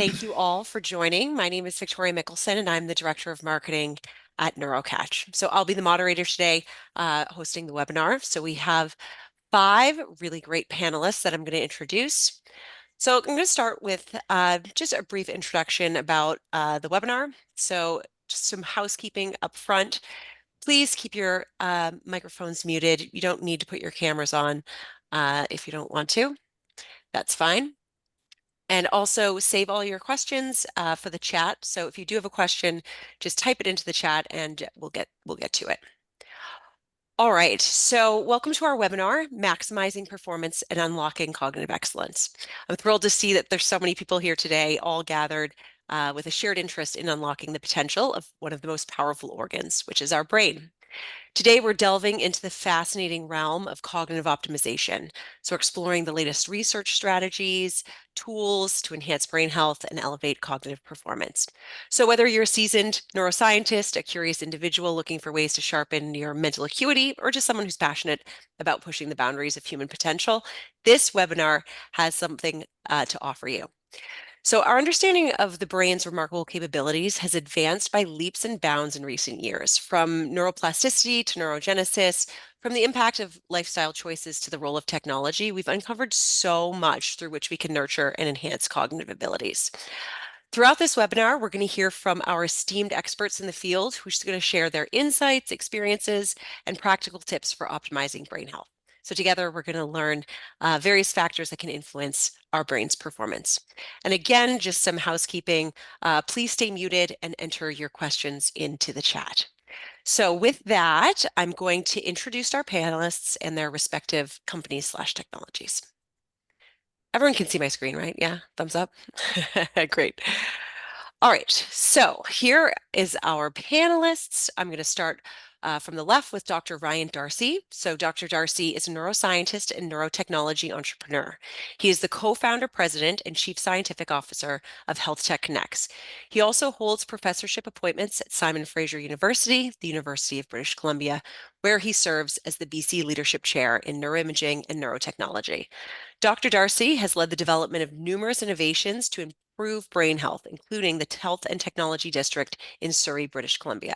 Thank you all for joining. My name is Victoria Mickelson, and I'm the Director of Marketing at NeuroCatch. So I'll be the moderator today, hosting the webinar. So we have 5 really great panelists that I'm going to introduce. So I'm going to start with just a brief introduction about the webinar. So just some housekeeping up front. Please keep your microphones muted. You don't need to put your cameras on if you don't want to. That's fine. And also save all your questions for the chat. So if you do have a question, just type it into the chat and we'll get to it. All right, so welcome to our webinar, Maximizing Performance and Unlocking Cognitive Excellence. I'm thrilled to see that there's so many people here today, all gathered with a shared interest in unlocking the potential of one of the most powerful organs, which is our brain. Today, we're delving into the fascinating realm of cognitive optimization. So, we're exploring the latest research strategies, tools to enhance brain health and elevate cognitive performance. So, whether you're a seasoned neuroscientist, a curious individual looking for ways to sharpen your mental acuity, or just someone who's passionate about pushing the boundaries of human potential, this webinar has something to offer you. So, our understanding of the brain's remarkable capabilities has advanced by leaps and bounds in recent years, from neuroplasticity to neurogenesis, from the impact of lifestyle choices to the role of technology. We've uncovered so much through which we can nurture and enhance cognitive abilities. Throughout this webinar, we're going to hear from our esteemed experts in the field who's going to share their insights, experiences, and practical tips for optimizing brain health. So together, we're going to learn various factors that can influence our brain's performance. And again, just some housekeeping. Please stay muted and enter your questions into the chat. So with that, I'm going to introduce our panelists and their respective companies/technologies. Everyone can see my screen, right? Yeah, thumbs up. Great. All right, so here is our panelists. I'm going to start from the left with Dr. Ryan Darcy. So Dr. Darcy is a neuroscientist and neurotechnology entrepreneur. He is the co-founder, president, and chief scientific officer of Health Tech Connects. He also holds professorship appointments at Simon Fraser University, the University of British Columbia, where he serves as the BC Leadership Chair in Neuroimaging and Neurotechnology. Dr. Darcy has led the development of numerous innovations to improve brain health, including the Health and Technology District in Surrey, British Columbia.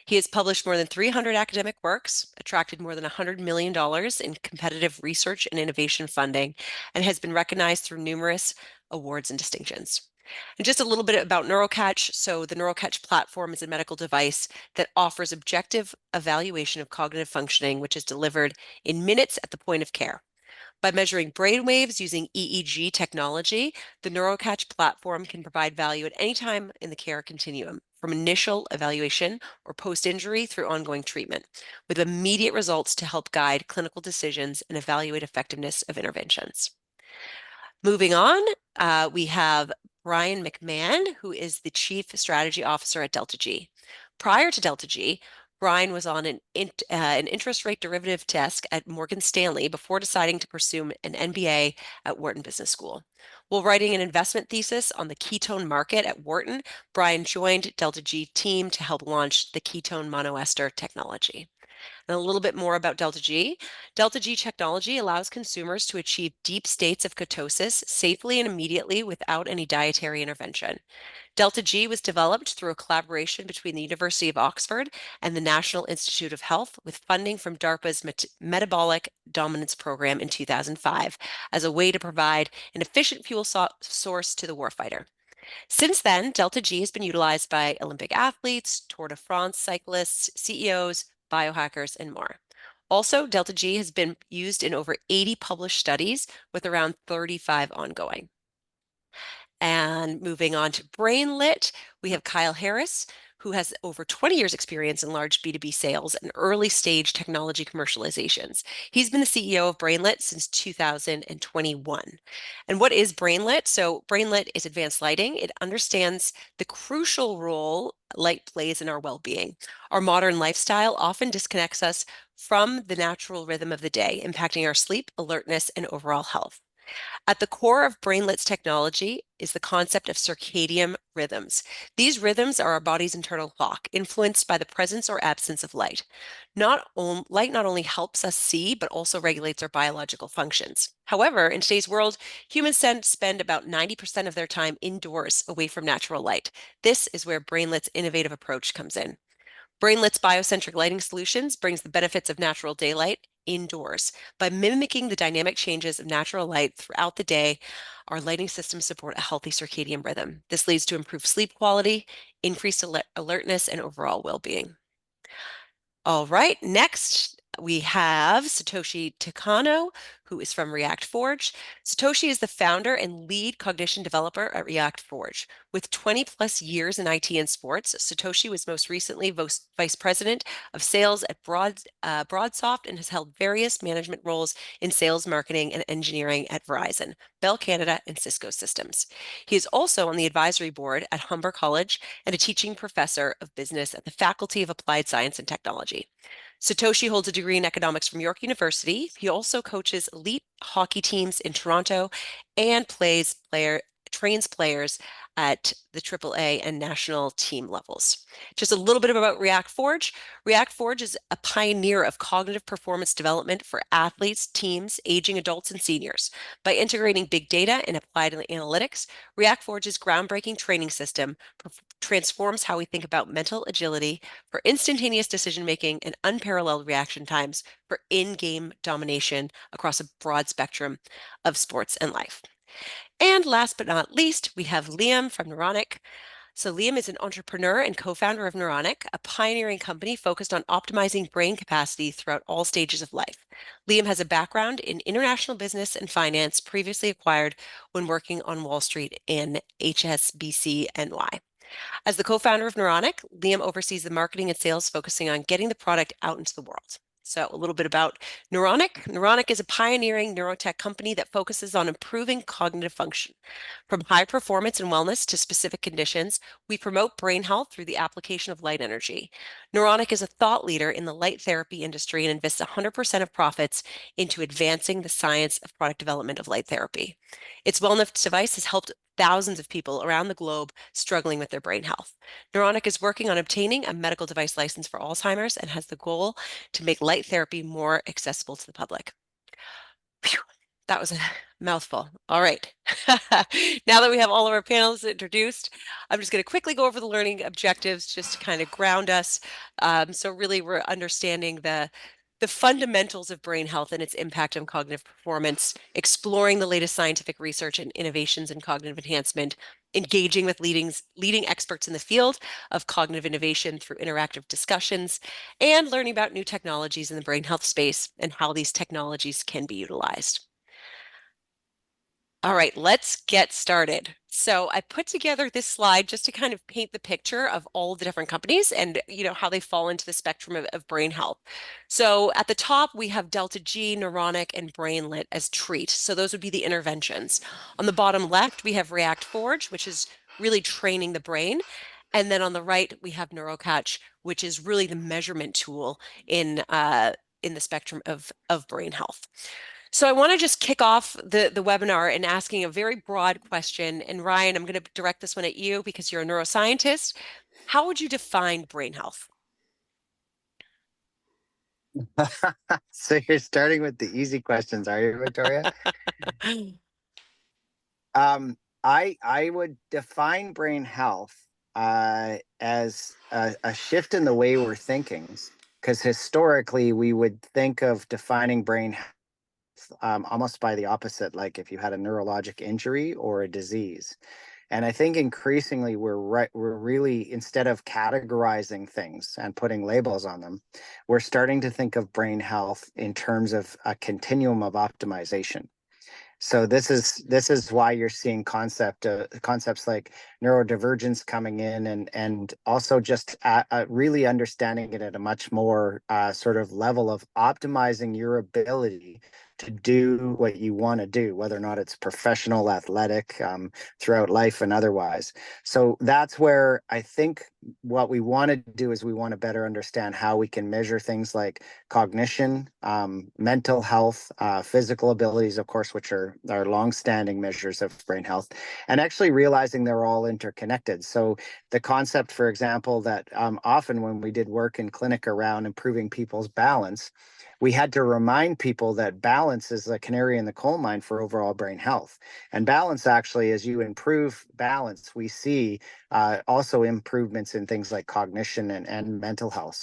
He has published more than 300 academic works, attracted more than $100 million in competitive research and innovation funding, and has been recognized through numerous awards and distinctions. And just a little bit about NeuroCatch. So the NeuroCatch platform is a medical device that offers objective evaluation of cognitive functioning, which is delivered in minutes at the point of care. By measuring brain waves using EEG technology, the NeuroCatch platform can provide value at any time in the care continuum, from initial evaluation or post-injury through ongoing treatment, with immediate results to help guide clinical decisions and evaluate effectiveness of interventions. Moving on, we have Brian McMahon, who is the Chief Strategy Officer at Delta G. Prior to Delta G, Brian was on an interest rate derivative desk at Morgan Stanley before deciding to pursue an MBA at Wharton Business School. While writing an investment thesis on the ketone market at Wharton, Brian joined Delta G team to help launch the ketone monoester technology. And a little bit more about Delta G. Delta G technology allows consumers to achieve deep states of ketosis safely and immediately without any dietary intervention. Delta G was developed through a collaboration between the University of Oxford and the National Institute of Health, with funding from DARPA's Metabolic Dominance Program in 2005 as a way to provide an efficient fuel source to the warfighter. Since then, Delta G has been utilized by Olympic athletes, Tour de France cyclists, CEOs, biohackers, and more. Also, Delta G has been used in over 80 published studies with around 35 ongoing. And moving on to BrainLit, we have Kyle Harris, who has over 20 years experience in large B2B sales and early stage technology commercializations. He's been the CEO of BrainLit since 2021. And what is BrainLit? So BrainLit is advanced lighting. It understands the crucial role light plays in our well-being. Our modern lifestyle often disconnects us from the natural rhythm of the day, impacting our sleep, alertness, and overall health. At the core of Brainlet's technology is the concept of circadian rhythms. These rhythms are our body's internal clock, influenced by the presence or absence of light. Light not only helps us see, but also regulates our biological functions. However, in today's world, humans spend about 90% of their time indoors, away from natural light. This is where Brainlet's innovative approach comes in. Brainlet's biocentric lighting solutions brings the benefits of natural daylight indoors. By mimicking the dynamic changes of natural light throughout the day, our lighting systems support a healthy circadian rhythm. This leads to improved sleep quality, increased alertness, and overall well-being. All right, next we have Satoshi Takano, who is from React Forge. Satoshi is the founder and lead cognition developer at React Forge. With 20 plus years in IT and sports, Satoshi was most recently vice president of sales at Broadsoft and has held various management roles in sales, marketing, and engineering at Verizon, Bell Canada, and Cisco Systems. He is also on the advisory board at Humber College and a teaching professor of business at the Faculty of Applied Science and Technology. Satoshi holds a degree in economics from York University. He also coaches elite hockey teams in Toronto and trains players at the AAA and national team levels. Just a little bit about React Forge. React Forge is a pioneer of cognitive performance development for athletes, teams, aging adults, and seniors. By integrating big data and applied analytics, React Forge's groundbreaking training system transforms how we think about mental agility for instantaneous decision making and unparalleled reaction times for in-game domination across a broad spectrum of sports and life. And last but not least, we have Liam from Neuronic. So Liam is an entrepreneur and co-founder of Neuronic, a pioneering company focused on optimizing brain capacity throughout all stages of life. Liam has a background in international business and finance, previously acquired when working on Wall Street in HSBC NY. As the co-founder of Neuronic, Liam oversees the marketing and sales, focusing on getting the product out into the world. So a little bit about Neuronic. Neuronic is a pioneering neurotech company that focuses on improving cognitive function. From high performance and wellness to specific conditions, we promote brain health through the application of light energy. Neuronic is a thought leader in the light therapy industry and invests 100% of profits into advancing the science of product development of light therapy. Its wellness device has helped thousands of people around the globe struggling with their brain health. Neuronic is working on obtaining a medical device license for Alzheimer's and has the goal to make light therapy more accessible to the public. Phew, that was a mouthful. All right. Now that we have all of our panelists introduced, I'm just going to quickly go over the learning objectives just to kind of ground us. So really we're understanding the fundamentals of brain health and its impact on cognitive performance, exploring the latest scientific research and innovations in cognitive enhancement, engaging with leading experts in the field of cognitive innovation through interactive discussions, and learning about new technologies in the brain health space and how these technologies can be utilized. All right, let's get started. So I put together this slide just to kind of paint the picture of all the different companies and how they fall into the spectrum of brain health. So at the top, we have Delta G, Neuronic, and Brainlet as treat. So those would be the interventions. On the bottom left, we have React Forge, which is really training the brain. And then on the right, we have NeuroCatch, which is really the measurement tool in the spectrum of brain health. So I want to just kick off the webinar and asking a very broad question. And Ryan, I'm going to direct this one at you because you're a neuroscientist. How would you define brain health? So you're starting with the easy questions, are you, Victoria? I would define brain health as a shift in the way we're thinking, because historically we would think of defining brain health almost by the opposite, like if you had a neurologic injury or a disease. And I think increasingly we're really, instead of categorizing things and putting labels on them, we're starting to think of brain health in terms of a continuum of optimization. So this is why you're seeing concepts like neurodivergence coming in, and also just really understanding it at a much more sort of level of optimizing your ability to do what you want to do, whether or not it's professional, athletic, throughout life and otherwise. So that's where I think what we want to do is we want to better understand how we can measure things like cognition, mental health, physical abilities, of course, which are long-standing measures of brain health, and actually realizing they're all interconnected. So the concept, for example, that often when we did work in clinic around improving people's balance, we had to remind people that balance is the canary in the coal mine for overall brain health. And balance, actually, as you improve balance, we see also improvements in things like cognition and mental health.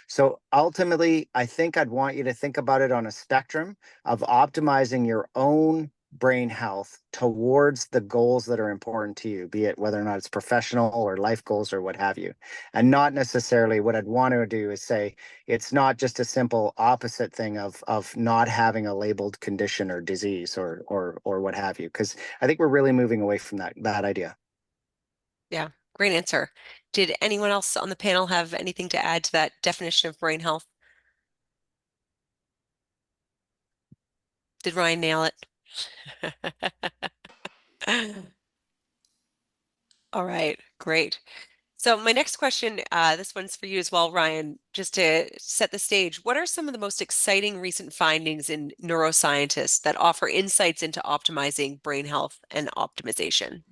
So ultimately, I think I'd want you to think about it on a spectrum of optimizing your own brain health towards the goals that are important to you, be it whether or not it's professional or life goals or what have you. And not necessarily what I'd want to do is say it's not just a simple opposite thing of not having a labeled condition or disease or what have you. Because I think we're really moving away from that idea. Yeah, great answer. Did anyone else on the panel have anything to add to that definition of brain health? Did Ryan nail it? All right, great. So my next question, this one's for you as well, Ryan, just to set the stage. What are some of the most exciting recent findings in neuroscientists that offer insights into optimizing brain health and optimization?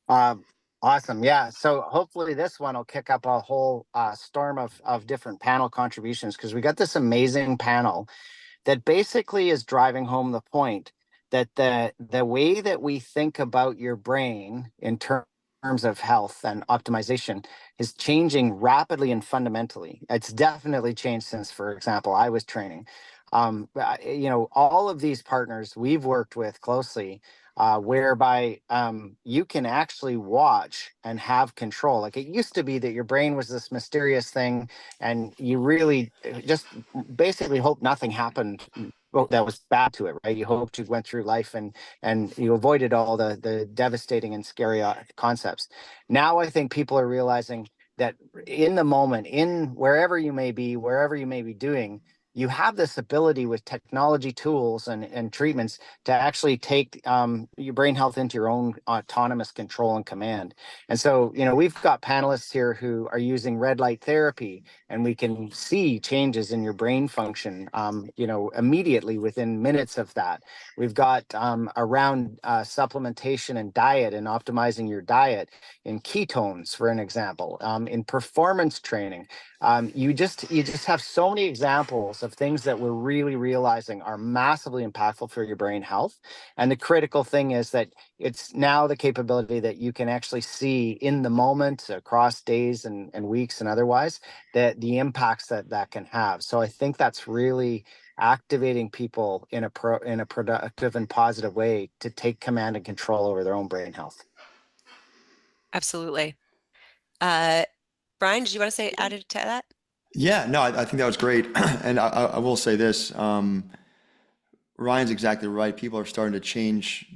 Um, awesome. Yeah. So hopefully this one will kick up a whole storm of different panel contributions, because we got this amazing panel that basically is driving home the point that the way that we think about your brain in terms of health and optimization is changing rapidly and fundamentally. It's definitely changed since, for example, I was training. All of these partners we've worked with closely, whereby you can actually watch and have control. Like, it used to be that your brain was this mysterious thing, and you really just basically hope nothing happened that was bad to it, right? You hoped you went through life and you avoided all the devastating and scary concepts. Now I think people are realizing that in the moment, in wherever you may be doing, you have this ability with technology tools and treatments to actually take your brain health into your own autonomous control and command. And so, we've got panelists here who are using red light therapy, and we can see changes in your brain function, immediately within minutes of that. We've got around supplementation and diet and optimizing your diet in ketones, for an example, in performance training. You just have so many examples of things that we're really realizing are massively impactful for your brain health. And the critical thing is that it's now the capability that you can actually see in the moment across days and weeks and otherwise, that the impacts that can have. So I think that's really activating people in a productive and positive way to take command and control over their own brain health. Absolutely. Brian, did you want to say added to that? Yeah, no, I think that was great. And I will say this, Ryan's exactly right. People are starting to change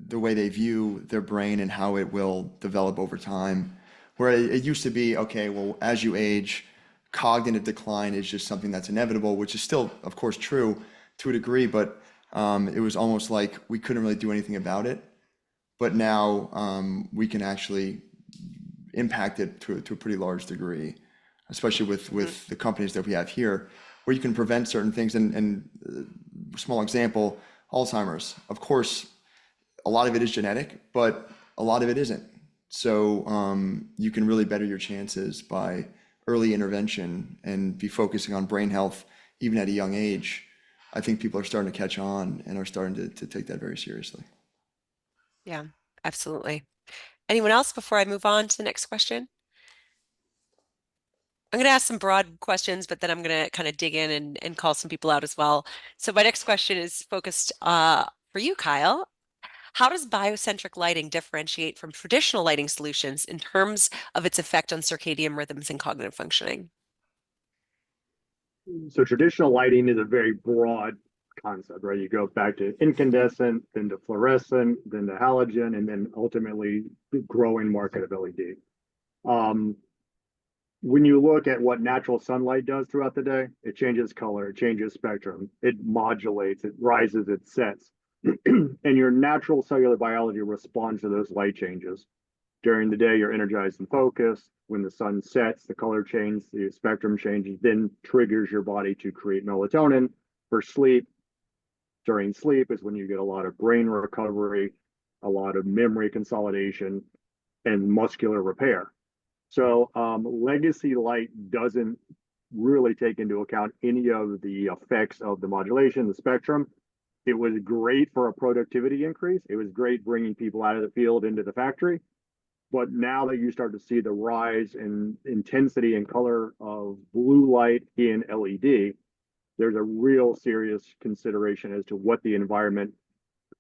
the way they view their brain and how it will develop over time. Where it used to be, okay, well, as you age, cognitive decline is just something that's inevitable, which is still, of course, true to a degree, but it was almost like we couldn't really do anything about it. But now we can actually impact it to a pretty large degree, especially Mhm. with the companies that we have here, where you can prevent certain things. And small example, Alzheimer's. Of course, a lot of it is genetic, but a lot of it isn't. So you can really better your chances by early intervention and be focusing on brain health even at a young age. I think people are starting to catch on and are starting to take that very seriously. Yeah, absolutely. Anyone else before I move on to the next question? I'm going to ask some broad questions, but then I'm going to kind of dig in and call some people out as well. So my next question is focused for you, Kyle. How does biocentric lighting differentiate from traditional lighting solutions in terms of its effect on circadian rhythms and cognitive functioning? So traditional lighting is a very broad concept, right? You go back to incandescent, then to fluorescent, then to halogen, and then ultimately growing market of LED. Um, when you look at what natural sunlight does throughout the day, it changes color, it changes spectrum, it modulates, it rises, it sets. And your natural cellular biology responds to those light changes. During the day, you're energized and focused. When the sun sets, the color changes, the spectrum changes, then triggers your body to create melatonin for sleep. During sleep is when you get a lot of brain recovery, a lot of memory consolidation, and muscular repair. So legacy light doesn't really take into account any of the effects of the modulation, the spectrum. It was great for a productivity increase. It was great bringing people out of the field into the factory. But now that you start to see the rise in intensity and color of blue light in LED, there's a real serious consideration as to what the environment,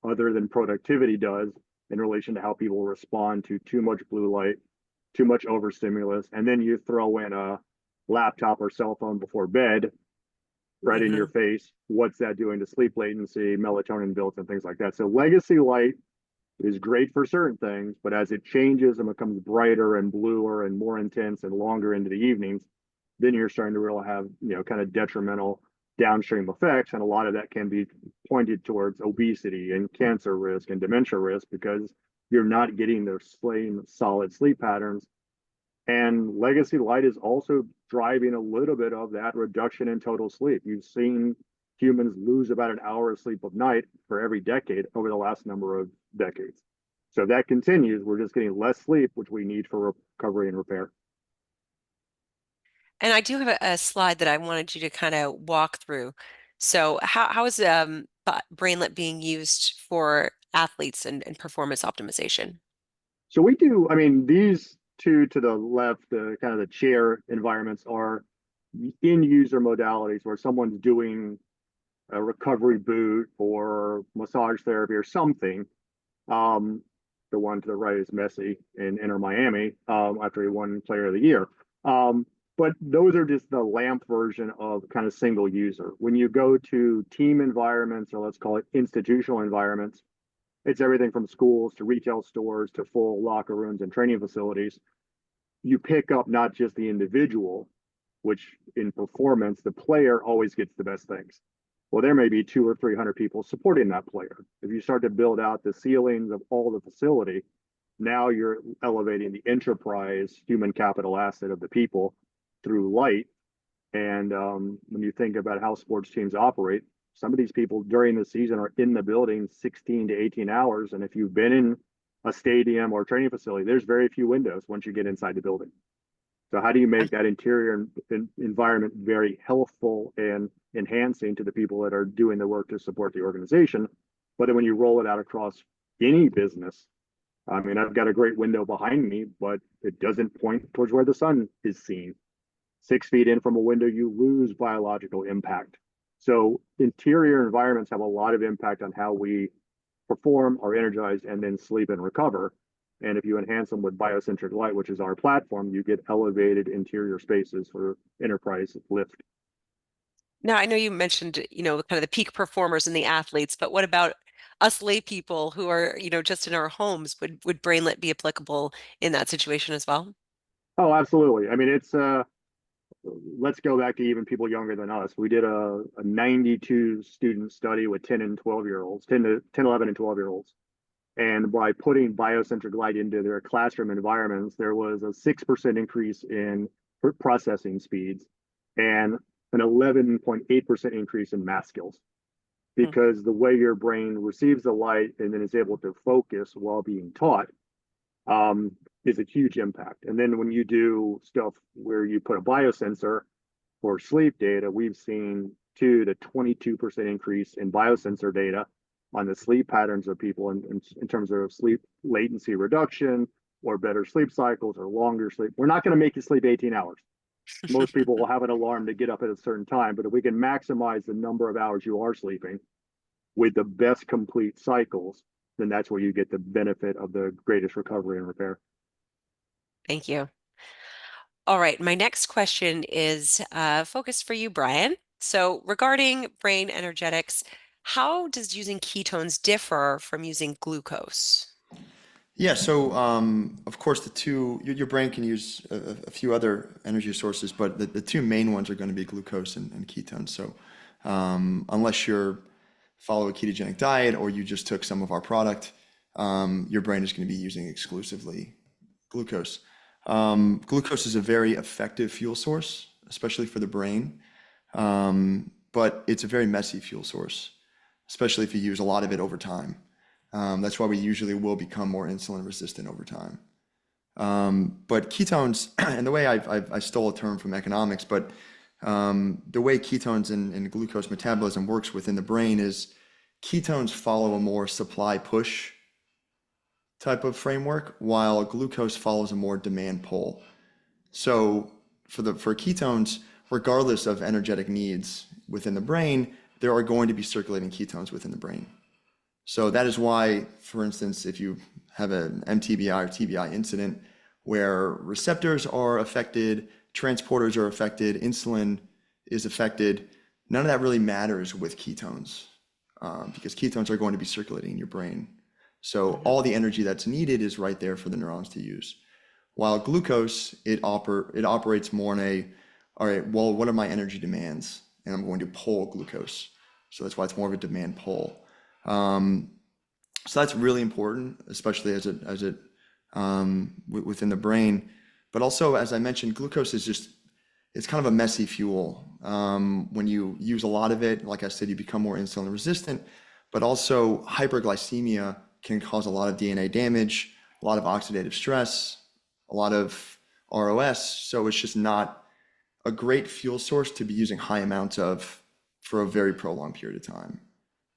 other than productivity, does in relation to how people respond to too much blue light, too much overstimulus, and then you throw in a laptop or cell phone before bed right in your Hmm. face. What's that doing to sleep latency, melatonin builds, and things like that? So legacy light is great for certain things, but as it changes and becomes brighter and bluer and more intense and longer into the evenings, then you're starting to really have, kind of detrimental downstream effects. And a lot of that can be pointed towards obesity and cancer risk and dementia risk because you're not getting those same solid sleep patterns. And legacy light is also driving a little bit of that reduction in total sleep. You've seen humans lose about an hour of sleep of night for every decade over the last number of decades. So if that continues, we're just getting less sleep, which we need for recovery and repair. And I do have a slide that I wanted you to kind of walk through. So how is Brainlet being used for athletes and performance optimization? So we do, I mean, these two to the left, the kind of the chair environments are in user modalities where someone's doing a recovery boot or massage therapy or something. Um, the one to the right is Messi in Inter Miami after he won Player of the Year. Um, but those are just the LAMP version of kind of single user. When you go to team environments, or let's call it institutional environments, it's everything from schools to retail stores to full locker rooms and training facilities. You pick up not just the individual, which in performance, the player always gets the best things. Well, there may be 200 or 300 people supporting that player. If you start to build out the ceilings of all the facility, now you're elevating the enterprise human capital asset of the people through light. And when you think about how sports teams operate, some of these people during the season are in the building 16 to 18 hours. And if you've been in a stadium or training facility, there's very few windows once you get inside the building. So how do you make that interior environment very healthful and enhancing to the people that are doing the work to support the organization? But then when you roll it out across any business, I mean, I've got a great window behind me, but it doesn't point towards where the sun is seen. 6 feet in from a window, you lose biological impact. So interior environments have a lot of impact on how we perform, are energized, and then sleep and recover. And if you enhance them with biocentric light, which is our platform, you get elevated interior spaces for enterprise lift. Now, I know you mentioned, kind of the peak performers and the athletes, but what about us lay people who are, just in our homes? Would Brainlet be applicable in that situation as well? Oh, absolutely. I mean, it's let's go back to even people younger than us. We did a 92 student study with 10 and 12 year olds, 10 to 10, 11 and 12-year olds. And by putting biocentric light into their classroom environments, there was a 6% increase in processing speeds and an 11.8% increase in math skills Hmm. because the way your brain receives the light and then is able to focus while being taught is a huge impact. And then when you do stuff where you put a biosensor for sleep data, we've seen 2 to 22% increase in biosensor data on the sleep patterns of people in terms of sleep latency reduction or better sleep cycles or longer sleep. We're not going to make you sleep 18 hours. Most people will have an alarm to get up at a certain time, but if we can maximize the number of hours you are sleeping with the best complete cycles, then that's where you get the benefit of the greatest recovery and repair. Thank you. All right, my next question is focused for you, Brian. So, regarding brain energetics, how does using ketones differ from using glucose? Yeah, so of course your brain can use a few other energy sources, but the two main ones are going to be glucose and ketones. So unless you're follow a ketogenic diet or you just took some of our product, your brain is going to be using exclusively glucose. Glucose is a very effective fuel source, especially for the brain, but it's a very messy fuel source, especially if you use a lot of it over time. That's why we usually will become more insulin resistant over time. But ketones, and the way I stole a term from economics, but the way ketones and glucose metabolism works within the brain is ketones follow a more supply push type of framework, while glucose follows a more demand pull. So for ketones, regardless of energetic needs within the brain, there are going to be circulating ketones within the brain. So that is why, for instance, if you have an MTBI or TBI incident where receptors are affected, transporters are affected, insulin is affected, none of that really matters with ketones because ketones are going to be circulating in your brain. So all the energy that's needed is right there for the neurons to use. While glucose, it operates more in a, all right, well, what are my energy demands? And I'm going to pull glucose. So that's why it's more of a demand pull. So that's really important, especially as it within the brain. But also, as I mentioned, glucose is just, it's kind of a messy fuel. When you use a lot of it, like I said, you become more insulin resistant, but also hyperglycemia can cause a lot of DNA damage, a lot of oxidative stress, a lot of ROS. So it's just not a great fuel source to be using high amounts of for a very prolonged period of time.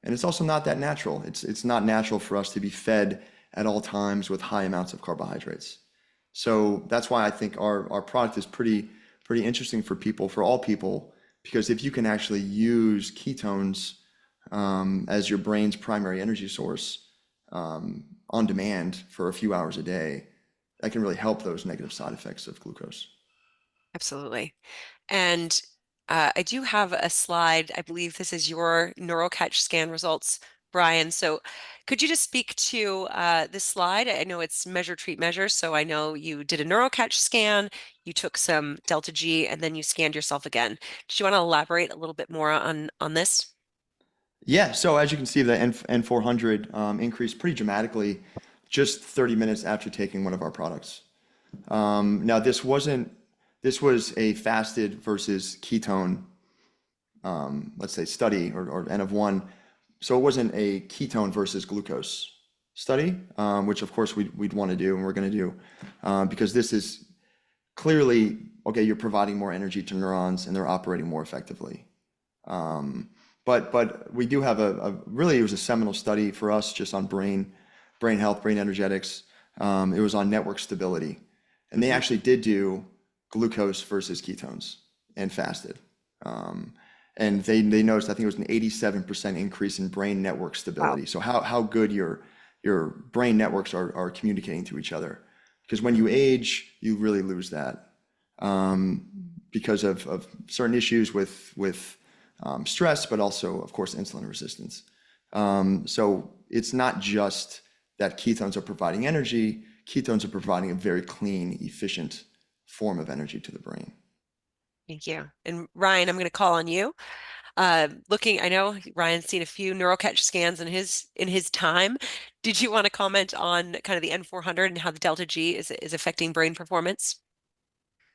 And it's also not that natural. It's not natural for us to be fed at all times with high amounts of carbohydrates. So that's why I think our product is pretty interesting for people, for all people, because if you can actually use ketones as your brain's primary energy source on demand for a few hours a day, that can really help those negative side effects of glucose. Absolutely. And I do have a slide. I believe this is your NeuroCatch scan results, Brian. So could you just speak to this slide? I know it's measure, treat, measure. So I know you did a NeuroCatch scan, you took some delta G, and then you scanned yourself again. Did you want to elaborate a little bit more on this? Yeah, so as you can see, the N400 increased pretty dramatically just 30 minutes after taking one of our products. Now, this was a fasted versus ketone, let's say, study or N of one. So it wasn't a ketone versus glucose study, which of course we'd want to do and we're going to do because this is clearly, okay, you're providing more energy to neurons and they're operating more effectively. But we do have really, it was a seminal study for us just on brain health, brain energetics. It was on network stability. And they actually did do glucose versus ketones and fasted. And they noticed, I think it was an 87% increase in brain network stability. Wow. So how good your brain networks are communicating to each other. Because when you age, you really lose that because of certain issues with stress, but also, of course, insulin resistance. So it's not just that ketones are providing energy, ketones are providing a very clean, efficient form of energy to the brain. Thank you. And Ryan, I'm going to call on you. I know Ryan's seen a few NeuroCatch scans in his time. Did you want to comment on kind of the N400 and how the delta G is affecting brain performance?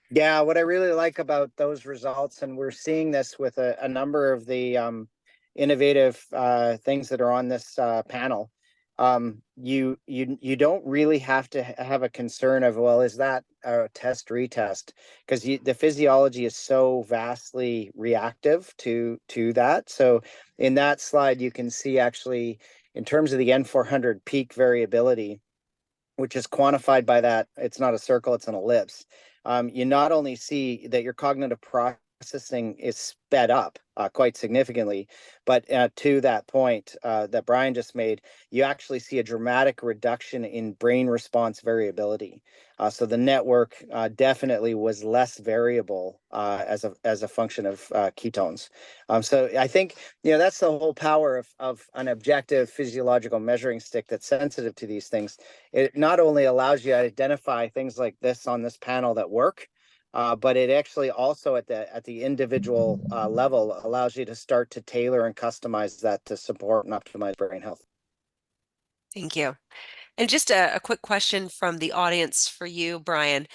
Yeah, what I really like about those results, and we're seeing this with a number of the innovative things that are on this panel, you don't really have to have a concern of, well, is that a test retest? Because the physiology is so vastly reactive to that. So in that slide, you can see actually in terms of the N400 peak variability, which is quantified by that, it's not a circle, it's an ellipse. You not only see that your cognitive process processing is sped up quite significantly. But to that point that Brian just made, you actually see a dramatic reduction in brain response variability. So the network definitely was less variable as a function of ketones. So I think that's the whole power of an objective physiological measuring stick that's sensitive to these things. It not only allows you to identify things like this on this panel that work, but it actually also at the individual level allows you to start to tailor and customize that to support and optimize brain health. Thank you. And just a quick question from the audience for you, Brian.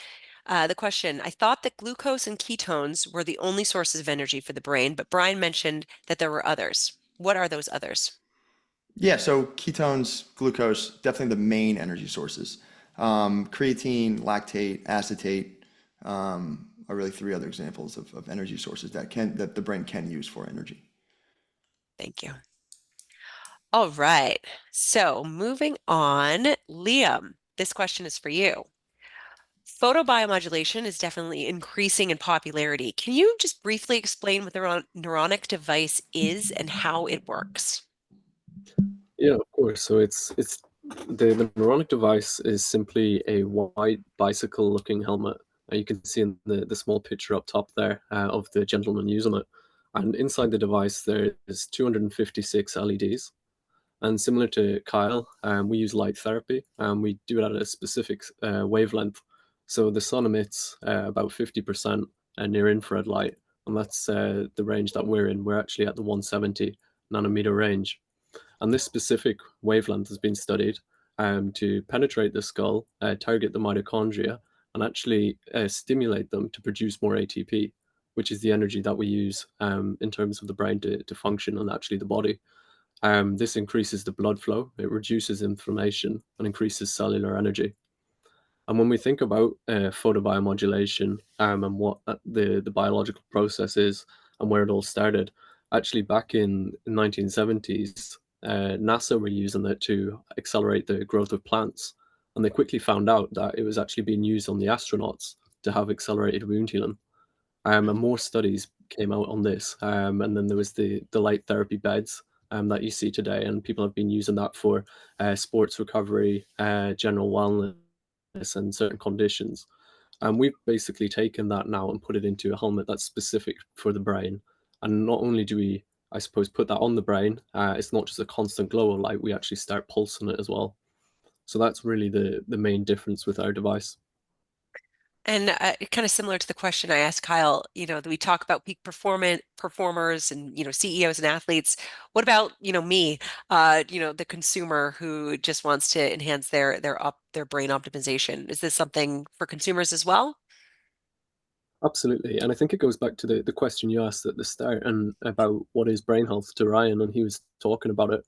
The question, I thought that glucose and ketones were the only sources of energy for the brain, but Brian mentioned that there were others. What are those others? Yeah, so ketones, glucose, definitely the main energy sources. Creatine, lactate, acetate are really three other examples of energy sources that the brain can use for energy. Thank you. All right. So moving on, Liam, this question is for you. Photobiomodulation is definitely increasing in popularity. Can you just briefly explain what the neuronic device is and how it works? Yeah, of course. So it's the neuronic device is simply a white bicycle-looking helmet. You can see in the small picture up top there of the gentleman using it. And inside the device, there is 256 LEDs. And similar to Kyle, we use light therapy, and we do it at a specific wavelength. So the sun emits about 50% near infrared light, and that's the range that we're in. We're actually at the 170 nanometer range. And this specific wavelength has been studied to penetrate the skull, target the mitochondria, and actually stimulate them to produce more ATP, which is the energy that we use in terms of the brain to function and actually the body. This increases the blood flow, it reduces inflammation, and increases cellular energy. And when we think about photobiomodulation and what the biological process is and where it all started, actually back in the 1970s, NASA were using it to accelerate the growth of plants. And they quickly found out that it was actually being used on the astronauts to have accelerated wound healing. And more studies came out on this. And then there was the light therapy beds that you see today, and people have been using that for sports recovery, general wellness, and certain conditions. And we've basically taken that now and put it into a helmet that's specific for the brain. And not only do we, I suppose, put that on the brain, it's not just a constant glow of light, we actually start pulsing it as well. So that's really the main difference with our device. And kind of similar to the question I asked Kyle, we talk about peak performers and, CEOs and athletes. What about, me, the consumer who just wants to enhance their brain optimization? Is this something for consumers as well? Absolutely. And I think it goes back to the question you asked at the start and about what is brain health to Ryan, and he was talking about it.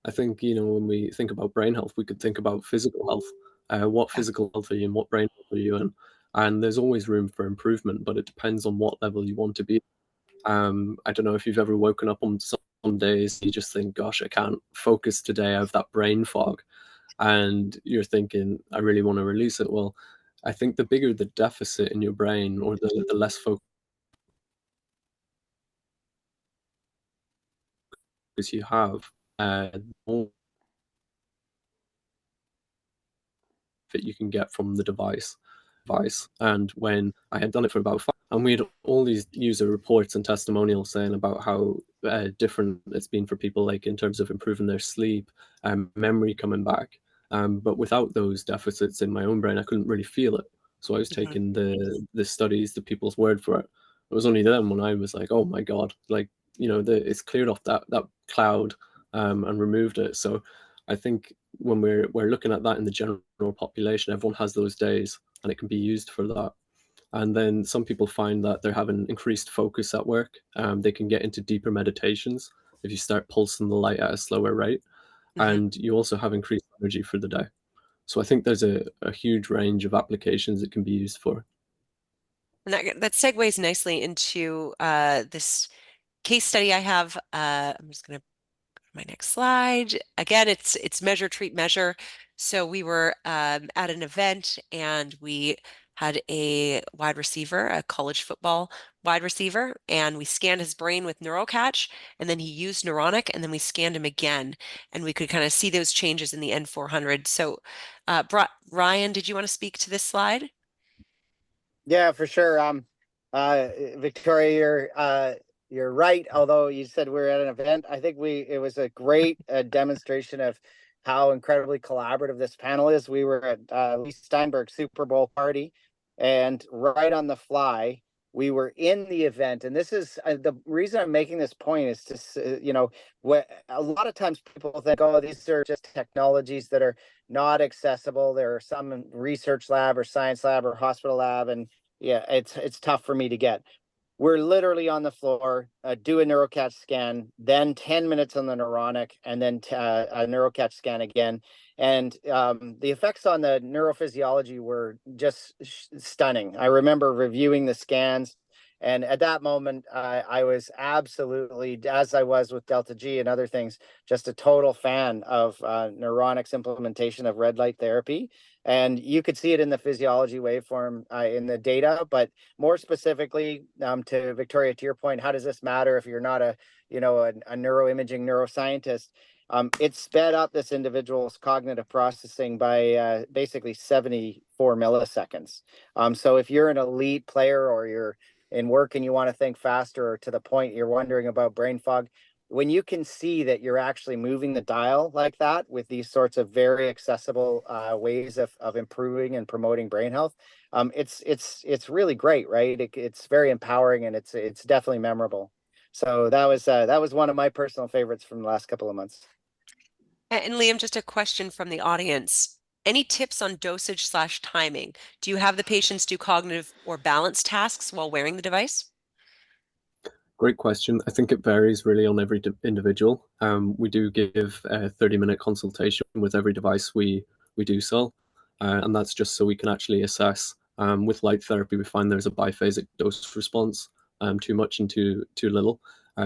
I think, when we think about brain health, we could think about physical health. What Yeah. physical health are you and what brain health are you in? And there's always room for improvement, but it depends on what level you want to be. I don't know if you've ever woken up on some days, you just think, gosh, I can't focus today. I have that brain fog. And you're thinking, I really want to release it. Well, I think the bigger the deficit in your brain or the less focus you have, the more that you can get from the device. And when I had done it for about 5, and we had all these user reports and testimonials saying about how different it's been for people, like in terms of improving their sleep and memory coming back. But without those deficits in my own brain, I couldn't really feel it. So I was Mhm. taking the studies, the people's word for it. It was only then when I was like, oh my God, like, it's cleared off that cloud and removed it. So I think when we're looking at that in the general population, everyone has those days, and it can be used for that. And then some people find that they're having increased focus at work. They can get into deeper meditations if you start pulsing the light at a slower rate, Mhm. and you also have increased energy for the day. So I think there's a huge range of applications it can be used for. And that segues nicely into this case study I have. I'm just going to my next slide. Again, it's measure, treat, measure. So we were at an event and we had a wide receiver, a college football wide receiver, and we scanned his brain with NeuroCatch, and then he used Neuronic, and then we scanned him again, and we could kind of see those changes in the N400. So, Ryan, did you want to speak to this slide? Yeah, for sure. Victoria, you're right. Although you said we're at an event, I think it was a great demonstration of how incredibly collaborative this panel is. We were at Lee Steinberg's Super Bowl party, and right on the fly, we were in the event. And this is the reason I'm making this point is to, a lot of times people think, oh, these are just technologies that are not accessible. There are some research lab or science lab or hospital lab, and yeah, it's tough for me to get. We're literally on the floor, do a NeuroCatch scan, then 10 minutes on the Neuronic, and then a NeuroCatch scan again. And the effects on the neurophysiology were just stunning. I remember reviewing the scans. And at that moment, I was absolutely, as I was with Delta G and other things, just a total fan of Neuronic's implementation of red light therapy. And you could see it in the physiology waveform in the data, but more specifically, to Victoria, to your point, how does this matter if you're not a neuroimaging neuroscientist? It sped up this individual's cognitive processing by basically 74 milliseconds. So if you're an elite player or you're in work and you want to think faster, or to the point you're wondering about brain fog, when you can see that you're actually moving the dial like that with these sorts of very accessible ways of improving and promoting brain health, it's really great, right? It's very empowering, and it's definitely memorable. So that was one of my personal favorites from the last couple of months. And Liam, just a question from the audience. Any tips on dosage/timing? Do you have the patients do cognitive or balance tasks while wearing the device? Great question. I think it varies really on every individual. We do give a 30-minute consultation with every device we do sell, and that's just so we can actually assess. With light therapy, we find there's a biphasic dose response, too much and too little.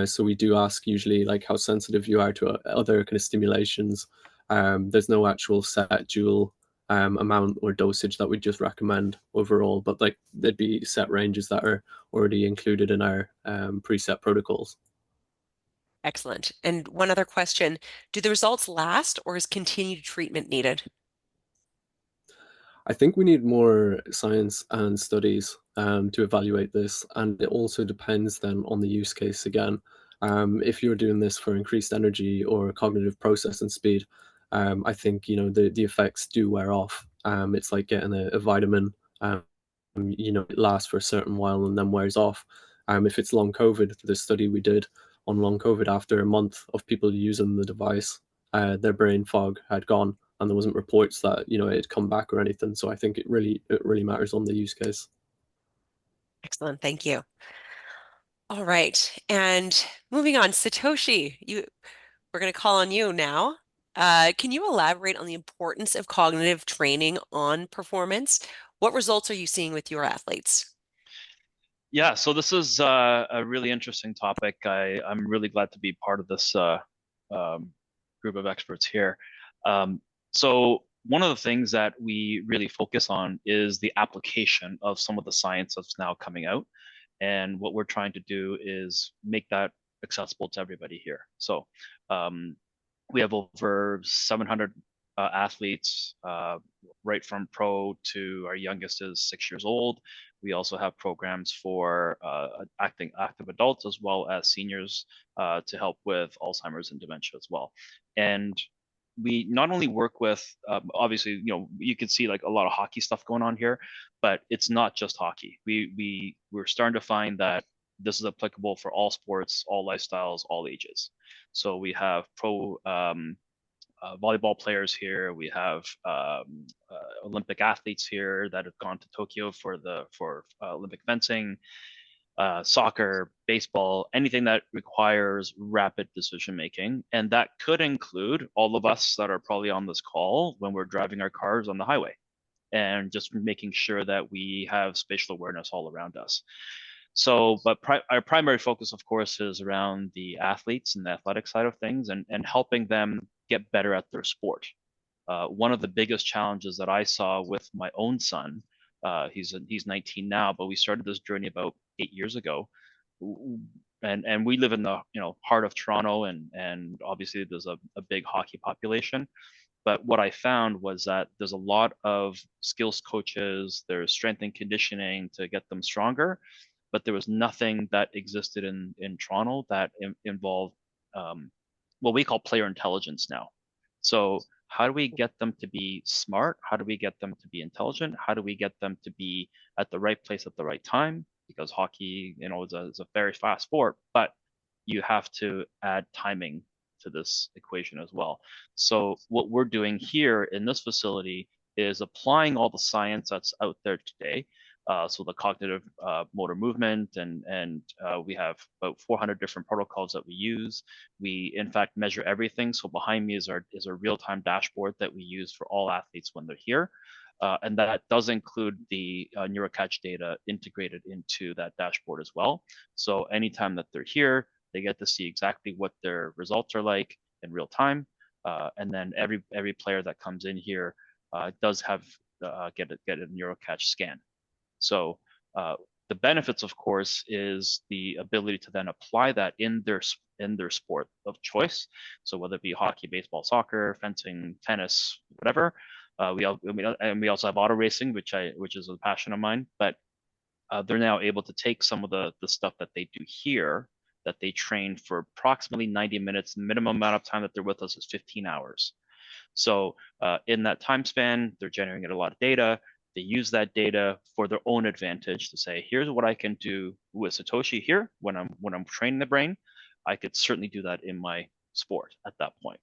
So we do ask usually like how sensitive you are to other kind of stimulations. There's no actual set dual amount or dosage that we just recommend overall, but like there'd be set ranges that are already included in our preset protocols. Excellent. And one other question, do the results last or is continued treatment needed? I think we need more science and studies to evaluate this, and it also depends then on the use case again. If you're doing this for increased energy or cognitive processing speed, I think the effects do wear off. It's like getting a vitamin. It lasts for a certain while and then wears off. If it's long COVID, the study we did on long COVID, after a month of people using the device, their brain fog had gone, and there wasn't reports that it had come back or anything. So I think it really matters on the use case. Excellent. Thank you. All right. And moving on, Satoshi, we're going to call on you now. Can you elaborate on the importance of cognitive training on performance? What results are you seeing with your athletes? Yeah, so this is a really interesting topic. I'm really glad to be part of this group of experts here. So one of the things that we really focus on is the application of some of the science that's now coming out. And what we're trying to do is make that accessible to everybody here. So we have over 700 athletes, right from pro to our youngest is 6 years old. We also have programs for active adults as well as seniors to help with Alzheimer's and dementia as well. And we not only work with, obviously, you can see like a lot of hockey stuff going on here, but it's not just hockey. We're starting to find that this is applicable for all sports, all lifestyles, all ages. So we have pro volleyball players here. We have Olympic athletes here that have gone to Tokyo for Olympic fencing, soccer, baseball, anything that requires rapid decision making. And that could include all of us that are probably on this call when we're driving our cars on the highway, and just making sure that we have spatial awareness all around us. So, but our primary focus, of course, is around the athletes and the athletic side of things, and helping them get better at their sport. One of the biggest challenges that I saw with my own son, he's 19 now, but we started this journey about 8 years ago. And we live in the heart of Toronto, and obviously there's a big hockey population. But what I found was that there's a lot of skills coaches, there's strength and conditioning to get them stronger, but there was nothing that existed in Toronto that involved what we call player intelligence now. So how do we get them to be smart? How do we get them to be intelligent? How do we get them to be at the right place at the right time? Because hockey, is a very fast sport, but you have to add timing to this equation as well. So what we're doing here in this facility is applying all the science that's out there today. So the cognitive motor movement, and we have about 400 different protocols that we use. We in fact measure everything. So behind me is a real-time dashboard that we use for all athletes when they're here. And that does include the NeuroCatch data integrated into that dashboard as well. So anytime that they're here, they get to see exactly what their results are like in real time. And then every player that comes in here does have get a NeuroCatch scan. So the benefits, of course, is the ability to then apply that in their sport of choice. So whether it be hockey, baseball, soccer, fencing, tennis, whatever. We also have auto racing, which is a passion of mine. But they're now able to take some of the stuff that they do here, that they train for approximately 90 minutes. The minimum amount of time that they're with us is 15 hours. So in that time span, they're generating a lot of data. They use that data for their own advantage to say, here's what I can do with Satoshi here when I'm training the brain. I could certainly do that in my sport at that point.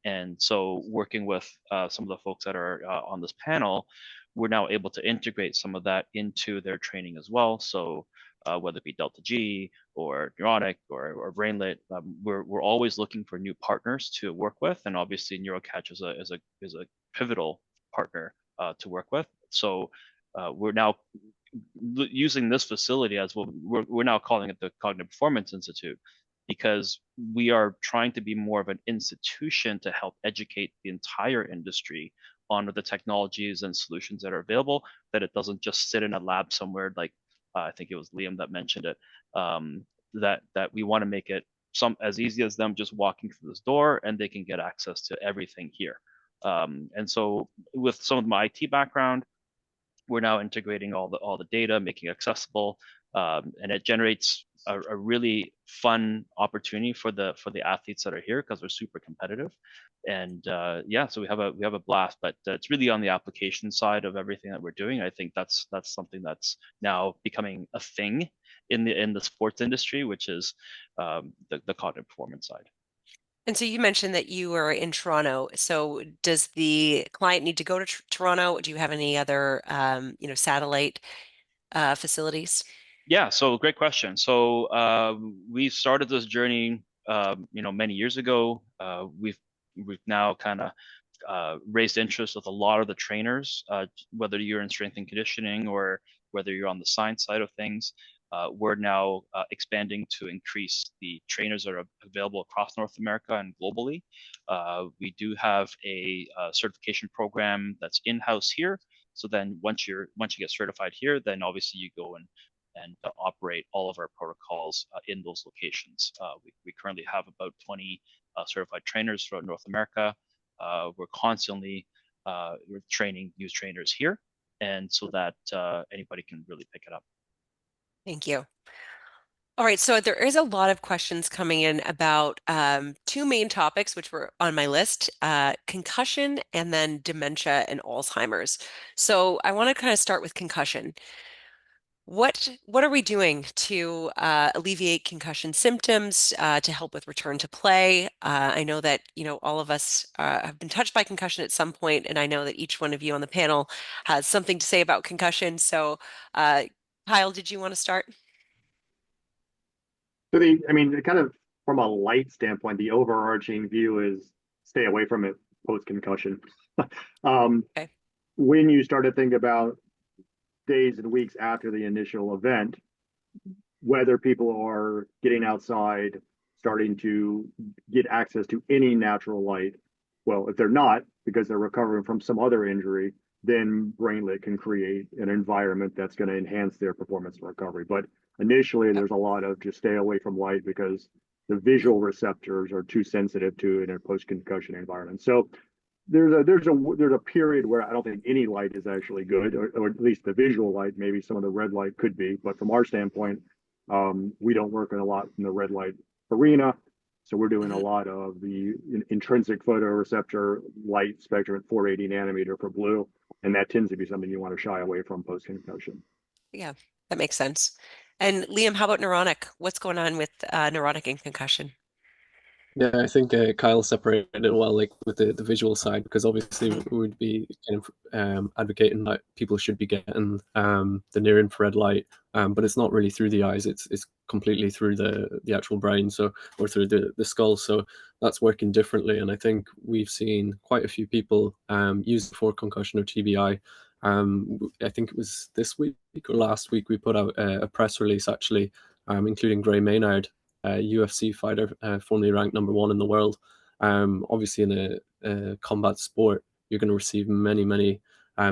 And so working with some of the folks that are on this panel, we're now able to integrate some of that into their training as well. So whether it be Delta G or Neuronic or Brainlit, we're always looking for new partners to work with, and obviously NeuroCatch is a pivotal partner to work with. So we're now using this facility as well. We're now calling it the Cognitive Performance Institute, because we are trying to be more of an institution to help educate the entire industry on the technologies and solutions that are available, that it doesn't just sit in a lab somewhere like I think it was Liam that mentioned it, that we want to make it as easy as them just walking through this door and they can get access to everything here. And so with some of my IT background, we're now integrating all the data, making it accessible, and it generates a really fun opportunity for the athletes that are here, because they're super competitive. And yeah, so we have a blast, but it's really on the application side of everything that we're doing. I think that's something that's now becoming a thing in the sports industry, which is the cognitive performance side. And so you mentioned that you were in Toronto. So does the client need to go to Toronto? Do you have any other, satellite facilities? Yeah, so great question. So we started this journey, many years ago. We've now kind of raised interest with a lot of the trainers, whether you're in strength and conditioning or whether you're on the science side of things. We're now expanding to increase the trainers that are available across North America and globally. We do have a certification program that's in-house here. So then once you get certified here, then obviously you go and operate all of our protocols in those locations. We currently have about 20 certified trainers throughout North America. We're constantly training new trainers here, and so that anybody can really pick it up. Thank you. All right, so there is a lot of questions coming in about two main topics, which were on my list, concussion and then dementia and Alzheimer's. So I want to kind of start with concussion. What are we doing to alleviate concussion symptoms, to help with return to play? I know that, all of us have been touched by concussion at some point, and I know that each one of you on the panel has something to say about concussion. So, Kyle, did you want to start? So kind of from a light standpoint, the overarching view is stay away from it post concussion. Okay. When you start to think about days and weeks after the initial event, whether people are getting outside, starting to get access to any natural light. Well, if they're not, because they're recovering from some other injury, then BrainLit can create an environment that's going to enhance their performance and recovery. But initially, there's a lot of just stay away from light because the visual receptors are too sensitive to it in a post-concussion environment. So there's a period where I don't think any light is actually good, or at least the visual light. Maybe some of the red light could be, but from our standpoint, we don't work in a lot in the red light arena. So we're doing a lot of the intrinsic photoreceptor light spectrum at 480 nanometer for blue, and that tends to be something you want to shy away from post concussion. Yeah, that makes sense. And Liam, how about neuronic? What's going on with neuronic and concussion? Yeah, I think Kyle separated it well, like with the visual side, because obviously we would be kind of advocating that people should be getting the near infrared light, but it's not really through the eyes; it's completely through the actual brain, so or through the skull. So that's working differently, and I think we've seen quite a few people use it for concussion or TBI. I think it was this week or last week we put out a press release actually, including Gray Maynard, UFC fighter, formerly ranked #1 in the world. Obviously, in a combat sport, you're going to receive many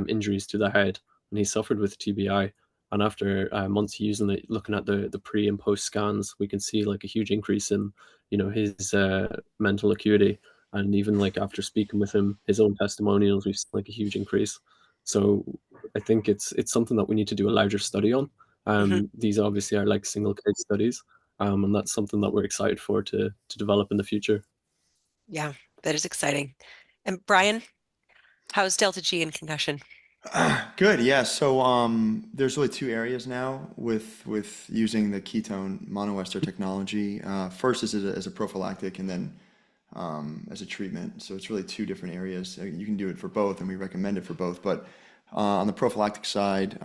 injuries to the head, and he suffered with TBI. And after months using it, looking at the pre and post scans, we can see like a huge increase in his mental acuity, and even like after speaking with him, his own testimonials, we've seen like a huge increase. So I think it's something that we need to do a larger study on. Hmm. These obviously are like single case studies, and that's something that we're excited for to develop in the future. Yeah, that is exciting. And Brian, how's delta G and concussion? Good, yeah. So there's really two areas now with using the ketone monoester technology. First is as a prophylactic, and then as a treatment. So it's really two different areas. You can do it for both, and we recommend it for both. But on the prophylactic side,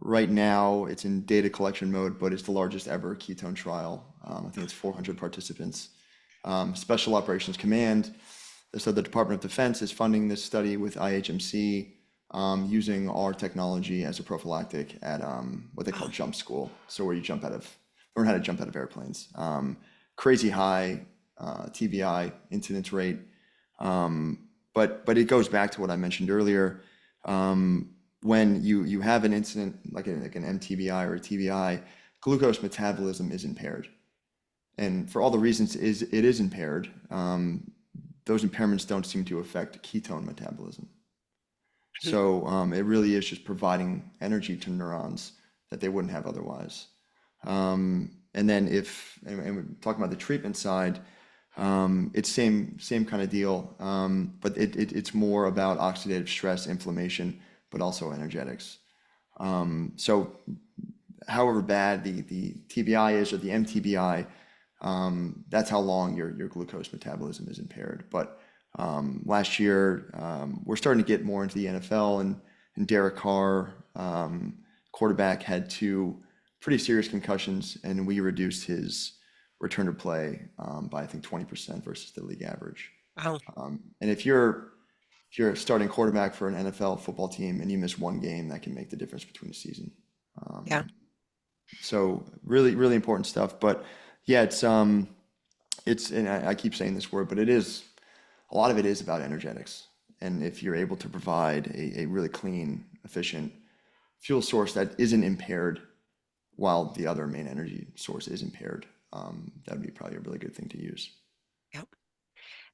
right now it's in data collection mode, but it's the largest ever ketone trial. I think it's 400 participants. Special Operations Command, so the Department of Defense is funding this study with IHMC, using our technology as a prophylactic at what they call jump school. So where you learn how to jump out of airplanes. Crazy high TBI incidence rate. But it goes back to what I mentioned earlier. When you have an incident like an MTBI or a TBI, glucose metabolism is impaired. And for all the reasons it is impaired, those impairments don't seem to affect ketone metabolism. So it really is just providing energy to neurons that they wouldn't have otherwise. And then and we're talking about the treatment side, it's same kind of deal, but it's more about oxidative stress, inflammation, but also energetics. So however bad the TBI is or the MTBI, that's how long your glucose metabolism is impaired. But last year, we're starting to get more into the NFL, and Derek Carr, quarterback, had 2 pretty serious concussions, and we reduced his return to play by I think 20% versus the league average. Wow. And if you're a starting quarterback for an NFL football team and you miss one game, that can make the difference between a season. Yeah. So really, really important stuff. But yeah, it's and I keep saying this word, but a lot of it is about energetics. And if you're able to provide a really clean, efficient fuel source that isn't impaired while the other main energy source is impaired, that would be probably a really good thing to use. Yep.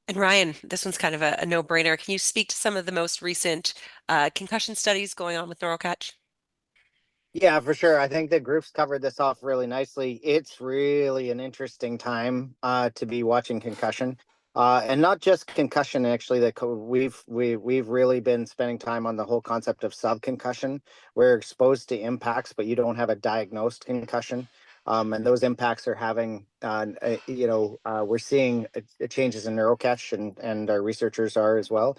And Ryan, this one's kind of a no-brainer. Can you speak to some of the most recent concussion studies going on with NeuroCatch? Yeah, for sure. I think the group's covered this off really nicely. It's really an interesting time to be watching concussion, and not just concussion. Actually, we've really been spending time on the whole concept of subconcussion. We're exposed to impacts, but you don't have a diagnosed concussion, and those impacts are having, we're seeing changes in neurocatch, and our researchers are as well.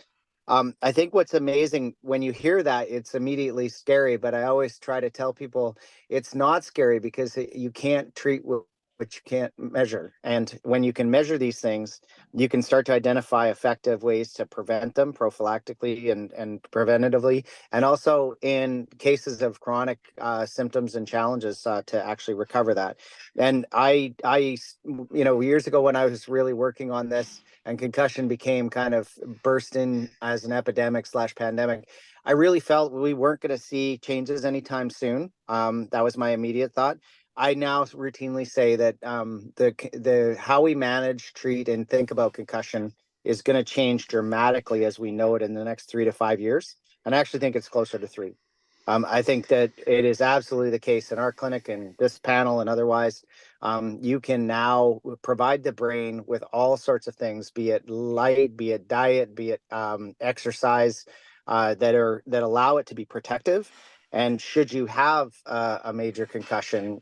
I think what's amazing when you hear that, it's immediately scary, but I always try to tell people it's not scary because you can't treat what you can't measure. And when you can measure these things, you can start to identify effective ways to prevent them prophylactically and preventatively, and also in cases of chronic symptoms and challenges to actually recover that. And years ago when I was really working on this, and concussion became kind of burst in as an epidemic/pandemic, I really felt we weren't going to see changes anytime soon. That was my immediate thought. I now routinely say that the how we manage, treat, and think about concussion is going to change dramatically as we know it in the next 3 to 5 years. And I actually think it's closer to 3. I think that it is absolutely the case in our clinic and this panel and otherwise. You can now provide the brain with all sorts of things, be it light, be it diet, be it exercise, that allow it to be protective. And should you have a major concussion,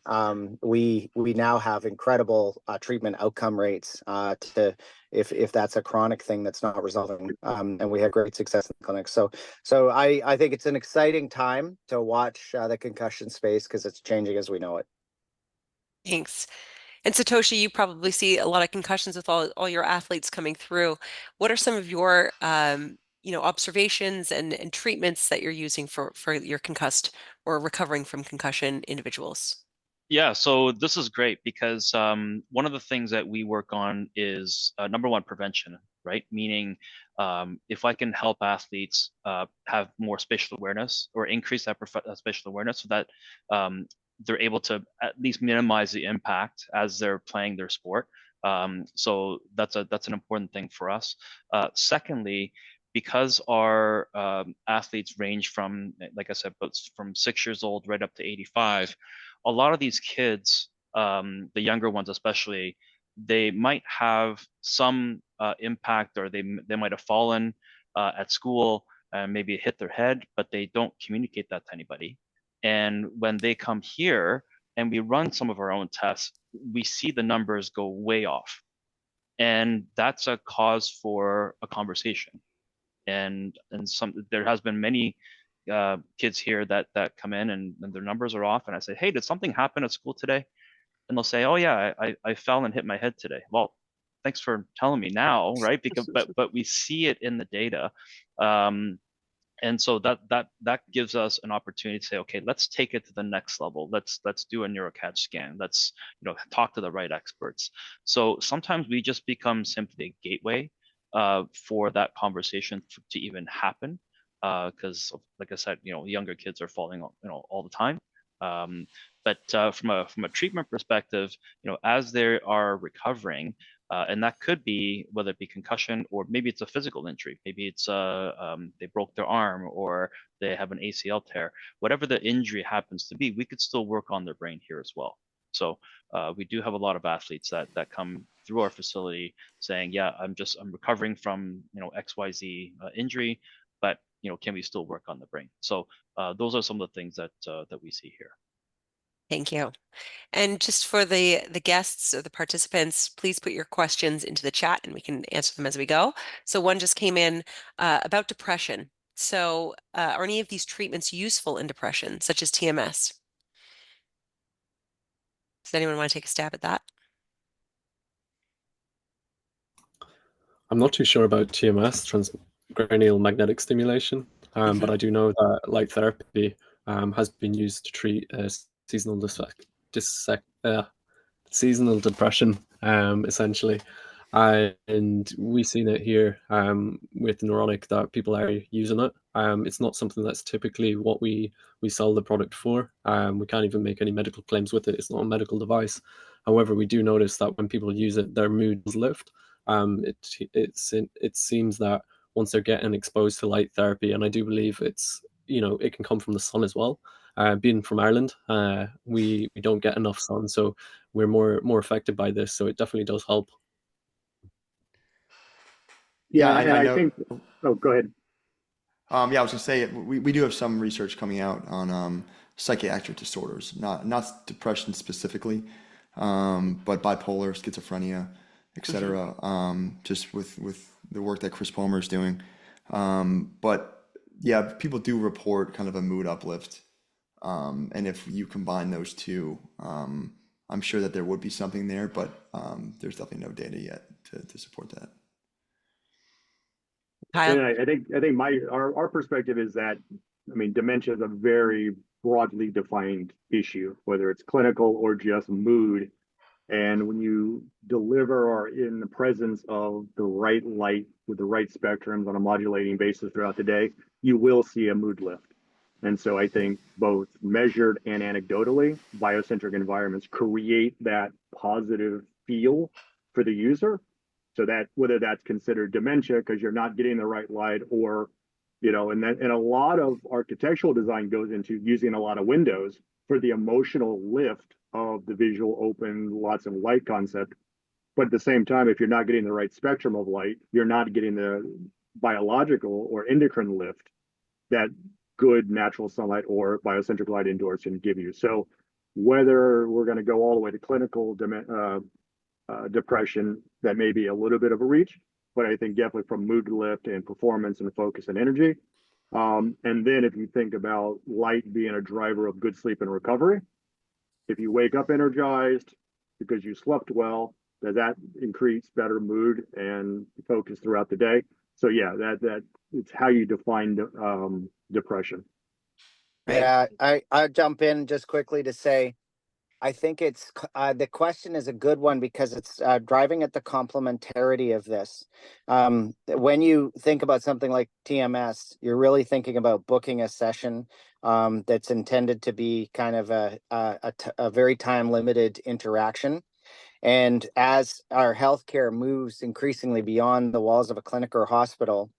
we now have incredible treatment outcome rates to if that's a chronic thing that's not resolving, and we have great success in the clinic. So I think it's an exciting time to watch the concussion space because it's changing as we know it. Thanks. And Satoshi, you probably see a lot of concussions with all your athletes coming through. What are some of your observations and treatments that you're using for your concussed or recovering from concussion individuals? Yeah, so this is great because one of the things that we work on is number one, prevention, right? Meaning, if I can help athletes have more spatial awareness or increase that spatial awareness so that they're able to at least minimize the impact as they're playing their sport. So that's an important thing for us. Secondly, because our athletes range from, like I said, from 6 years old right up to 85, a lot of these kids, the younger ones especially, they might have some impact, or they might have fallen at school and maybe hit their head, but they don't communicate that to anybody. And when they come here and we run some of our own tests, we see the numbers go way off. And that's a cause for a conversation. And there has been many kids here that come in and their numbers are off, and I say, hey, did something happen at school today? And they'll say, oh yeah, I fell and hit my head today. Well, thanks for telling me now, right? Because but we see it in the data. And so that gives us an opportunity to say, okay, let's take it to the next level. Let's do a neurocatch scan. Let's talk to the right experts. So sometimes we just become simply a gateway for that conversation to even happen. Because like I said, younger kids are falling, all the time. But from a treatment perspective, as they are recovering, and that could be whether it be concussion or maybe it's a physical injury. Maybe it's they broke their arm or they have an ACL tear. Whatever the injury happens to be, we could still work on their brain here as well. So we do have a lot of athletes that come through our facility saying, yeah, I'm recovering from XYZ injury, but can we still work on the brain? So those are some of the things that we see here. Thank you. And just for the guests or the participants, please put your questions into the chat and we can answer them as we go. So one just came in about depression. So are any of these treatments useful in depression, such as TMS? Does anyone want to take a stab at that? I'm not too sure about TMS, transcranial magnetic stimulation, but I do know that light therapy has been used to treat seasonal seasonal depression, essentially. And we've seen it here with Neuronic that people are using it. It's not something that's typically what we sell the product for. We can't even make any medical claims with it. It's not a medical device. However, we do notice that when people use it, their moods lift. It seems that once they're getting exposed to light therapy, and I do believe it can come from the sun as well. Being from Ireland, we don't get enough sun, so we're more affected by this. So it definitely does help. Yeah, Yeah, and I I know. think, oh, go ahead. Yeah, I was gonna say we do have some research coming out on psychiatric disorders, not depression specifically, but bipolar, schizophrenia, etc. Just with the work that Chris Palmer is doing. But yeah, people do report kind of a mood uplift, and if you combine those two, I'm sure that there would be something there, but there's definitely no data yet to support that. Kyle? And I think our perspective is that, I mean, dementia is a very broadly defined issue, whether it's clinical or just mood. And when you deliver or in the presence of the right light with the right spectrums on a modulating basis throughout the day, you will see a mood lift. And so I think both measured and anecdotally, biocentric environments create that positive feel for the user. So that whether that's considered dementia because you're not getting the right light, or and a lot of architectural design goes into using a lot of windows for the emotional lift of the visual open, lots of light concept. But at the same time, if you're not getting the right spectrum of light, you're not getting the biological or endocrine lift that good natural sunlight or biocentric light indoors can give you. So whether we're going to go all the way to clinical depression, that may be a little bit of a reach, but I think definitely from mood lift and performance and focus and energy. And then if you think about light being a driver of good sleep and recovery, if you wake up energized because you slept well, does that increase better mood and focus throughout the day? So yeah, that it's how you define depression. Right. Yeah, I'll jump in just quickly to say, I think it's the question is a good one because it's driving at the complementarity of this. When you think about something like TMS, you're really thinking about booking a session that's intended to be kind of a very time limited interaction. And as our healthcare moves increasingly beyond the walls of a clinic or hospital,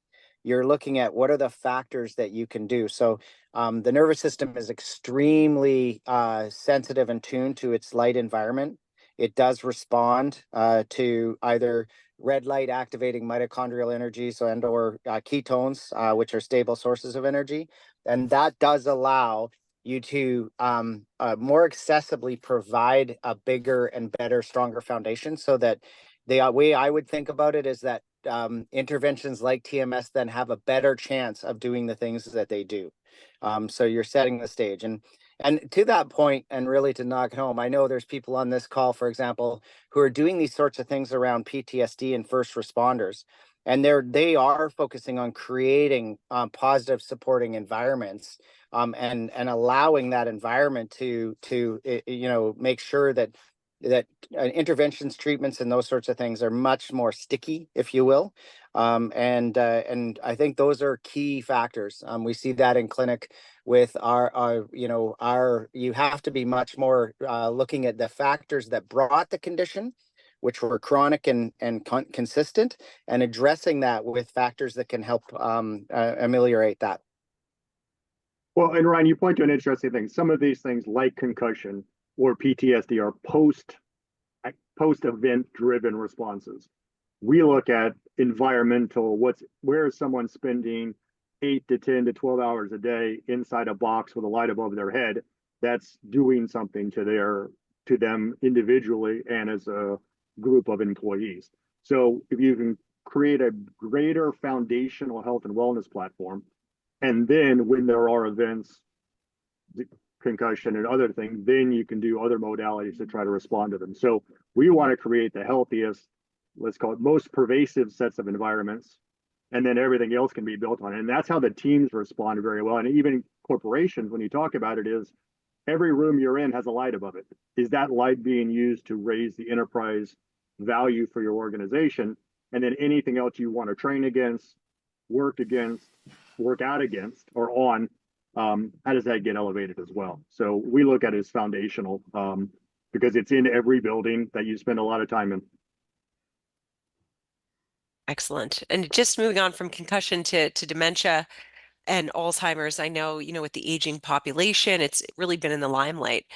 you're looking at what are the factors that you can do. So the nervous system is extremely sensitive and tuned to its light environment. It does respond to either red light activating mitochondrial energy, so and or ketones, which are stable sources of energy, and that does allow you to more accessibly provide a bigger and better, stronger foundation, so that the way I would think about it is that interventions like TMS then have a better chance of doing the things that they do. So you're setting the stage. And to that point, and really to knock it home, I know there's people on this call, for example, who are doing these sorts of things around PTSD and first responders. And they are focusing on creating positive supporting environments, and allowing that environment to make sure that interventions, treatments, and those sorts of things are much more sticky, if you will. And I think those are key factors. We see that in clinic with our you have to be much more looking at the factors that brought the condition, which were chronic and consistent, and addressing that with factors that can help ameliorate that. Well, and Ryan, you point to an interesting thing. Some of these things, like concussion or PTSD, are post event driven responses. We look at environmental. Where is someone spending 8 to 10 to 12 hours a day inside a box with a light above their head? That's doing something to them individually and as a group of employees. So if you can create a greater foundational health and wellness platform, and then when there are events, concussion and other things, then you can do other modalities to try to respond to them. So we want to create the healthiest, let's call it most pervasive sets of environments, and then everything else can be built on it. And that's how the teams respond very well. And even corporations, when you talk about it, is every room you're in has a light above it. Is that light being used to raise the enterprise value for your organization? And then anything else you want to train against, work out against, or on, how does that get elevated as well? So we look at it as foundational, because it's in every building that you spend a lot of time in. Excellent. And just moving on from concussion to dementia and Alzheimer's, I know, with the aging population, it's really been in the limelight.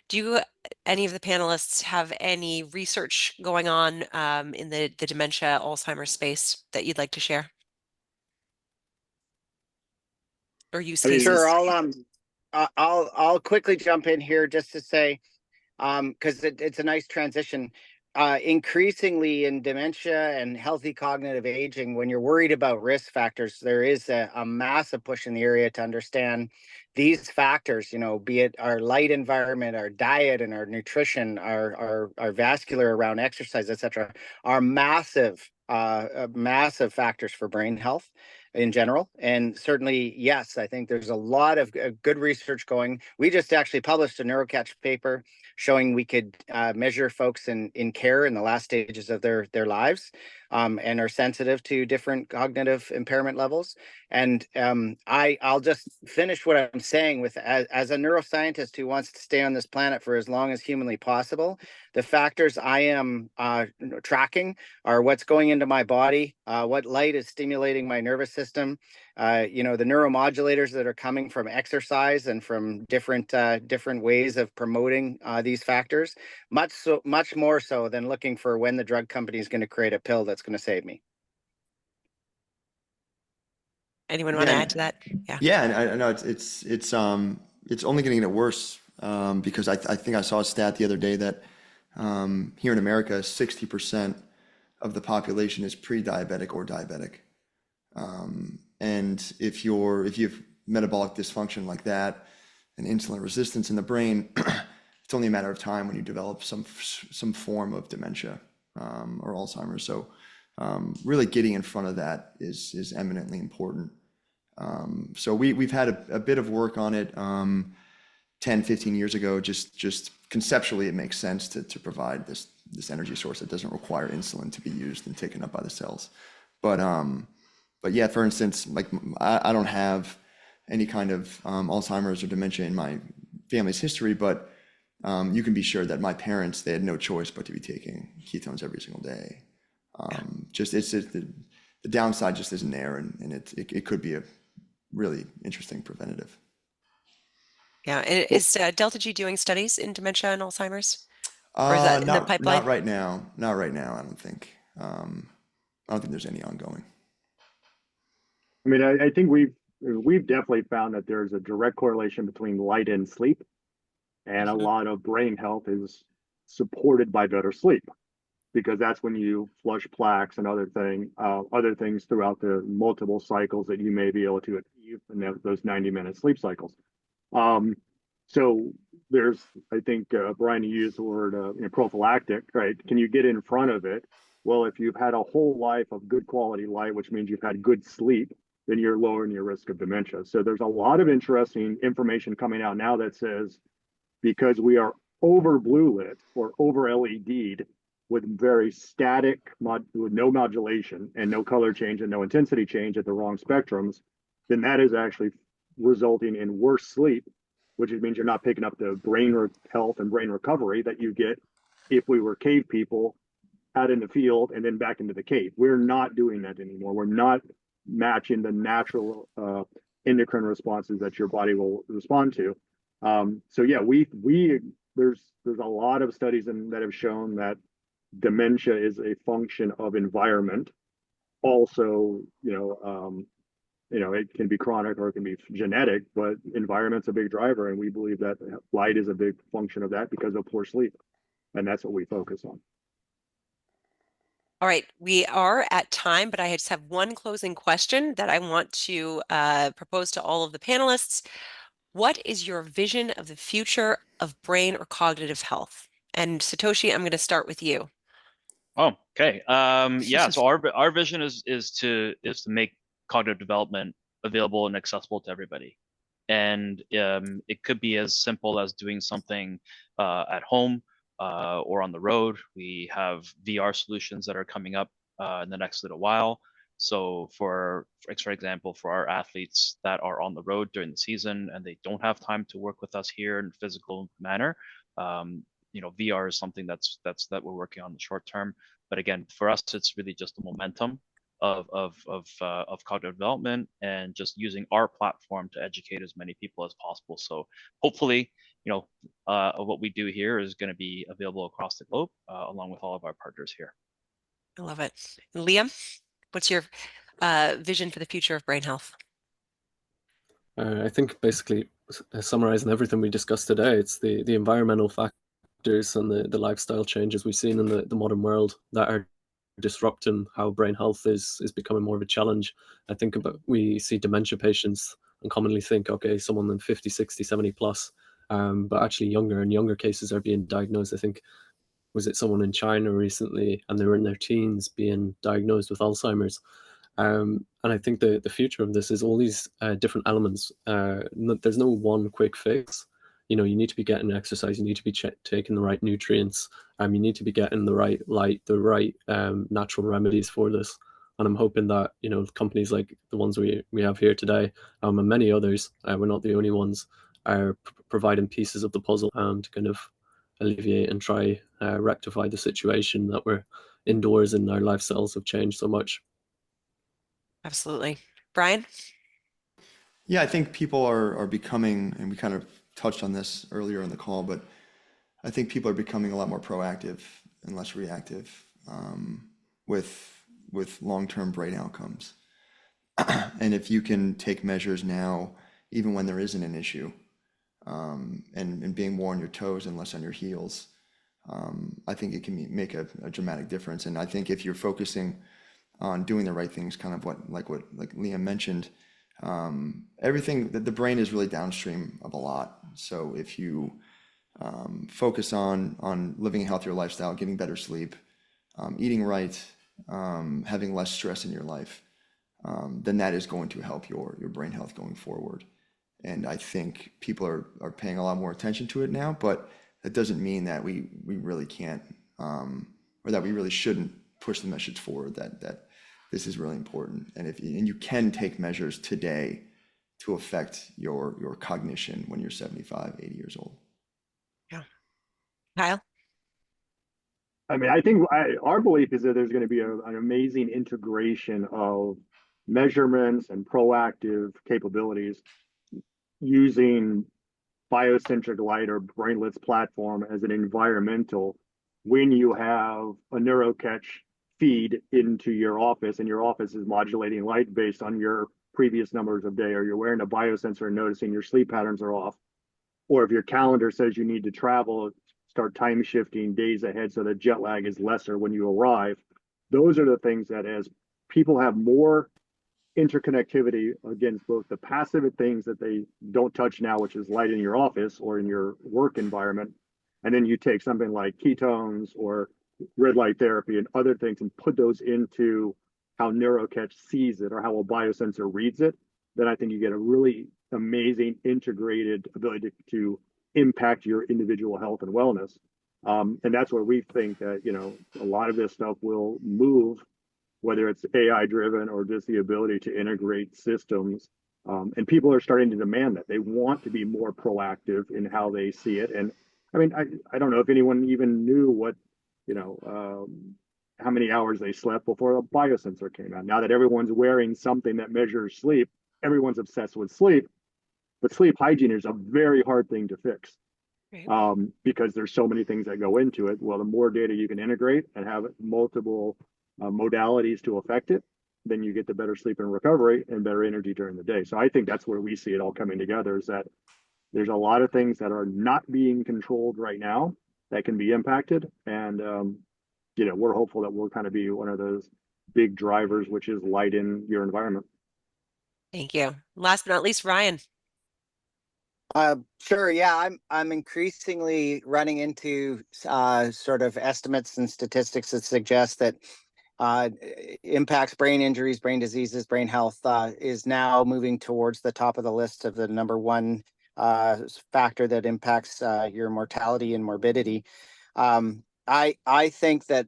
Do any of the panelists have any research going on in the dementia Alzheimer's space that you'd like to share? Or use I mean, Sure, cases? I'll quickly jump in here just to say, because it's a nice transition. Increasingly in dementia and healthy cognitive aging, when you're worried about risk factors, there is a massive push in the area to understand these factors, be it our light environment, our diet, and our nutrition, our vascular around exercise, etc., are massive factors for brain health. in general. And certainly, yes, I think there's a lot of good research going. We just actually published a NeuroCatch paper showing we could measure folks in care in the last stages of their lives, and are sensitive to different cognitive impairment levels. And I'll just finish what I'm saying with, as a neuroscientist who wants to stay on this planet for as long as humanly possible, the factors I am tracking are what's going into my body, what light is stimulating my nervous system, the neuromodulators that are coming from exercise and from different ways of promoting these factors, much more so than looking for when the drug company is going to create a pill that's going to save me. Anyone want to add to that? Yeah. Yeah, and I know it's only going to get worse, because I think I saw a stat the other day that here in America, 60% of the population is pre-diabetic or diabetic. And if you have metabolic dysfunction like that and insulin resistance in the brain, it's only a matter of time when you develop some form of dementia or Alzheimer's. So really getting in front of that is eminently important. So we've had a bit of work on it 10, 15 years ago. Just conceptually, it makes sense to provide this energy source that doesn't require insulin to be used and taken up by the cells. But yeah, for instance, like I don't have any kind of Alzheimer's or dementia in my family's history, but you can be sure that my parents, they had no choice but to be taking ketones every single day. The downside just isn't there, and it could be a really interesting preventative. Yeah. And is Delta G doing studies in dementia and Alzheimer's? Or is that in the pipeline? Not right now. Not right now, I don't think. I don't think there's any ongoing. I mean, I think we've definitely found that there's a direct correlation between light and sleep, and a lot of brain health is supported by better sleep, because that's when you flush plaques and other things throughout the multiple cycles that you may be able to achieve in those 90-minute sleep cycles. So there's, I think, Brian, you used the word prophylactic, right? Can you get in front of it? Well, if you've had a whole life of good quality light, which means you've had good sleep, then you're lowering your risk of dementia. So there's a lot of interesting information coming out now that says, because we are over blue lit or over LED'd with very static, with no modulation and no color change and no intensity change at the wrong spectrums, then that is actually resulting in worse sleep, which means you're not picking up the brain health and brain recovery that you get if we were cave people out in the field and then back into the cave. We're not doing that anymore. We're not matching the natural endocrine responses that your body will respond to. So yeah, there's a lot of studies that have shown that dementia is a function of environment. Also, it can be chronic or it can be genetic, but environment's a big driver, and we believe that light is a big function of that because of poor sleep, and that's what we focus on. All right, we are at time, but I just have one closing question that I want to propose to all of the panelists. What is your vision of the future of brain or cognitive health? And Satoshi, I'm going to start with you. Oh, okay. Yeah. So our vision is to make cognitive development available and accessible to everybody, and it could be as simple as doing something at home or on the road. We have VR solutions that are coming up in the next little while. So for example, for our athletes that are on the road during the season and they don't have time to work with us here in a physical manner, VR is something that we're working on in the short term. But again, for us, it's really just the momentum of cognitive development and just using our platform to educate as many people as possible. So hopefully, what we do here is going to be available across the globe, along with all of our partners here. I love it. And Liam, what's your vision for the future of brain health? I think basically summarizing everything we discussed today, it's the environmental factors and the lifestyle changes we've seen in the modern world that are disrupting how brain health is becoming more of a challenge. We see dementia patients and commonly think, okay, someone in 50, 60, 70 plus, but actually younger and younger cases are being diagnosed. I think, was it someone in China recently, and they were in their teens being diagnosed with Alzheimer's. And I think the future of this is all these different elements. There's no one quick fix. You need to be getting exercise. You need to be taking the right nutrients. You need to be getting the right light, the right natural remedies for this. And I'm hoping that companies like the ones we have here today, and many others, we're not the only ones, are providing pieces of the puzzle to kind of alleviate and try rectify the situation that we're indoors and our lifestyles have changed so much. Absolutely. Brian? Yeah, I think people are becoming, and we kind of touched on this earlier in the call, but I think people are becoming a lot more proactive and less reactive with long-term brain outcomes. And if you can take measures now, even when there isn't an issue, and being more on your toes and less on your heels, I think it can make a dramatic difference. And I think if you're focusing on doing the right things, kind of what Liam mentioned, everything that the brain is really downstream of a lot. So if you focus on living a healthier lifestyle, getting better sleep, eating right, having less stress in your life, then that is going to help your brain health going forward. And I think people are paying a lot more attention to it now, but that doesn't mean that we really can't, or that we really shouldn't push the message forward that this is really important. And you can take measures today to affect your cognition when you're 75, 80 years old. Yeah. Kyle? I mean, I think our belief is that there's going to be an amazing integration of measurements and proactive capabilities using biocentric light or brainlets platform as an environmental when you have a neurocatch feed into your office and your office is modulating light based on your previous numbers of day, or you're wearing a biosensor and noticing your sleep patterns are off, or if your calendar says you need to travel, start time shifting days ahead so that jet lag is lesser when you arrive. Those are the things that, as people have more interconnectivity against both the passive things that they don't touch now, which is light in your office or in your work environment, and then you take something like ketones or red light therapy and other things and put those into how NeuroCatch sees it or how a biosensor reads it, then I think you get a really amazing integrated ability to impact your individual health and wellness. And that's where we think that, a lot of this stuff will move, whether it's AI driven or just the ability to integrate systems. And people are starting to demand that. They want to be more proactive in how they see it. And I mean, I don't know if anyone even knew what, how many hours they slept before a biosensor came out. Now that everyone's wearing something that measures sleep, everyone's obsessed with sleep. But sleep hygiene is a very hard thing to fix, because there's so many things that go into it. Well, the more data you can integrate and have multiple modalities to affect it, then you get the better sleep and recovery and better energy during the day. So I think that's where we see it all coming together, is that there's a lot of things that are not being controlled right now that can be impacted. And, we're hopeful that we'll kind of be one of those big drivers, which is light in your environment. Thank you. Last but not least, Ryan. Sure. Yeah, I'm increasingly running into sort of estimates and statistics that suggest that impacts brain injuries, brain diseases, brain health is now moving towards the top of the list of the number one factor that impacts your mortality and morbidity. I think that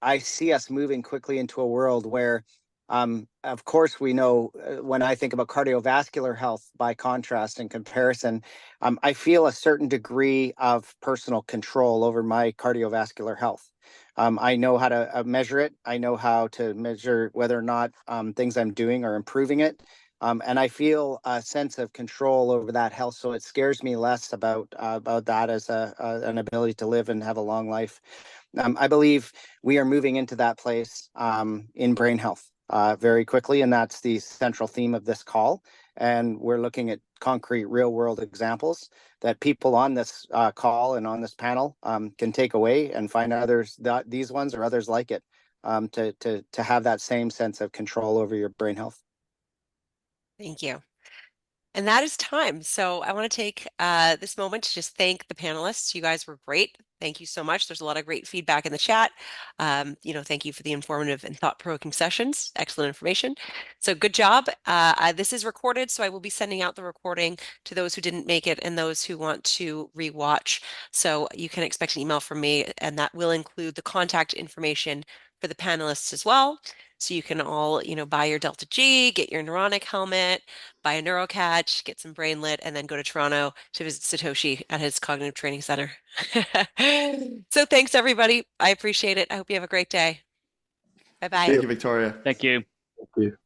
I see us moving quickly into a world where, of course, we know when I think about cardiovascular health, by contrast and comparison, I feel a certain degree of personal control over my cardiovascular health. I know how to measure it. I know how to measure whether or not things I'm doing are improving it. And I feel a sense of control over that health. So it scares me less about that as an ability to live and have a long life. I believe we are moving into that place in brain health very quickly, and that's the central theme of this call. And we're looking at concrete, real-world examples that people on this call and on this panel can take away and find others, these ones or others like it, to have that same sense of control over your brain health. Thank you. And that is time. So I want to take this moment to just thank the panelists. You guys were great. Thank you so much. There's a lot of great feedback in the chat. Thank you for the informative and thought-provoking sessions. Excellent information. So good job. This is recorded, so I will be sending out the recording to those who didn't make it and those who want to rewatch. So you can expect an email from me, and that will include the contact information for the panelists as well. So you can all, buy your Delta G, get your Neuronic helmet, buy a NeuroCatch, get some Brainlit, and then go to Toronto to visit Satoshi at his cognitive training center. So thanks, everybody. I appreciate it. I hope you have a great day. Bye-bye. Thank you, Victoria. Thank you. Thank you.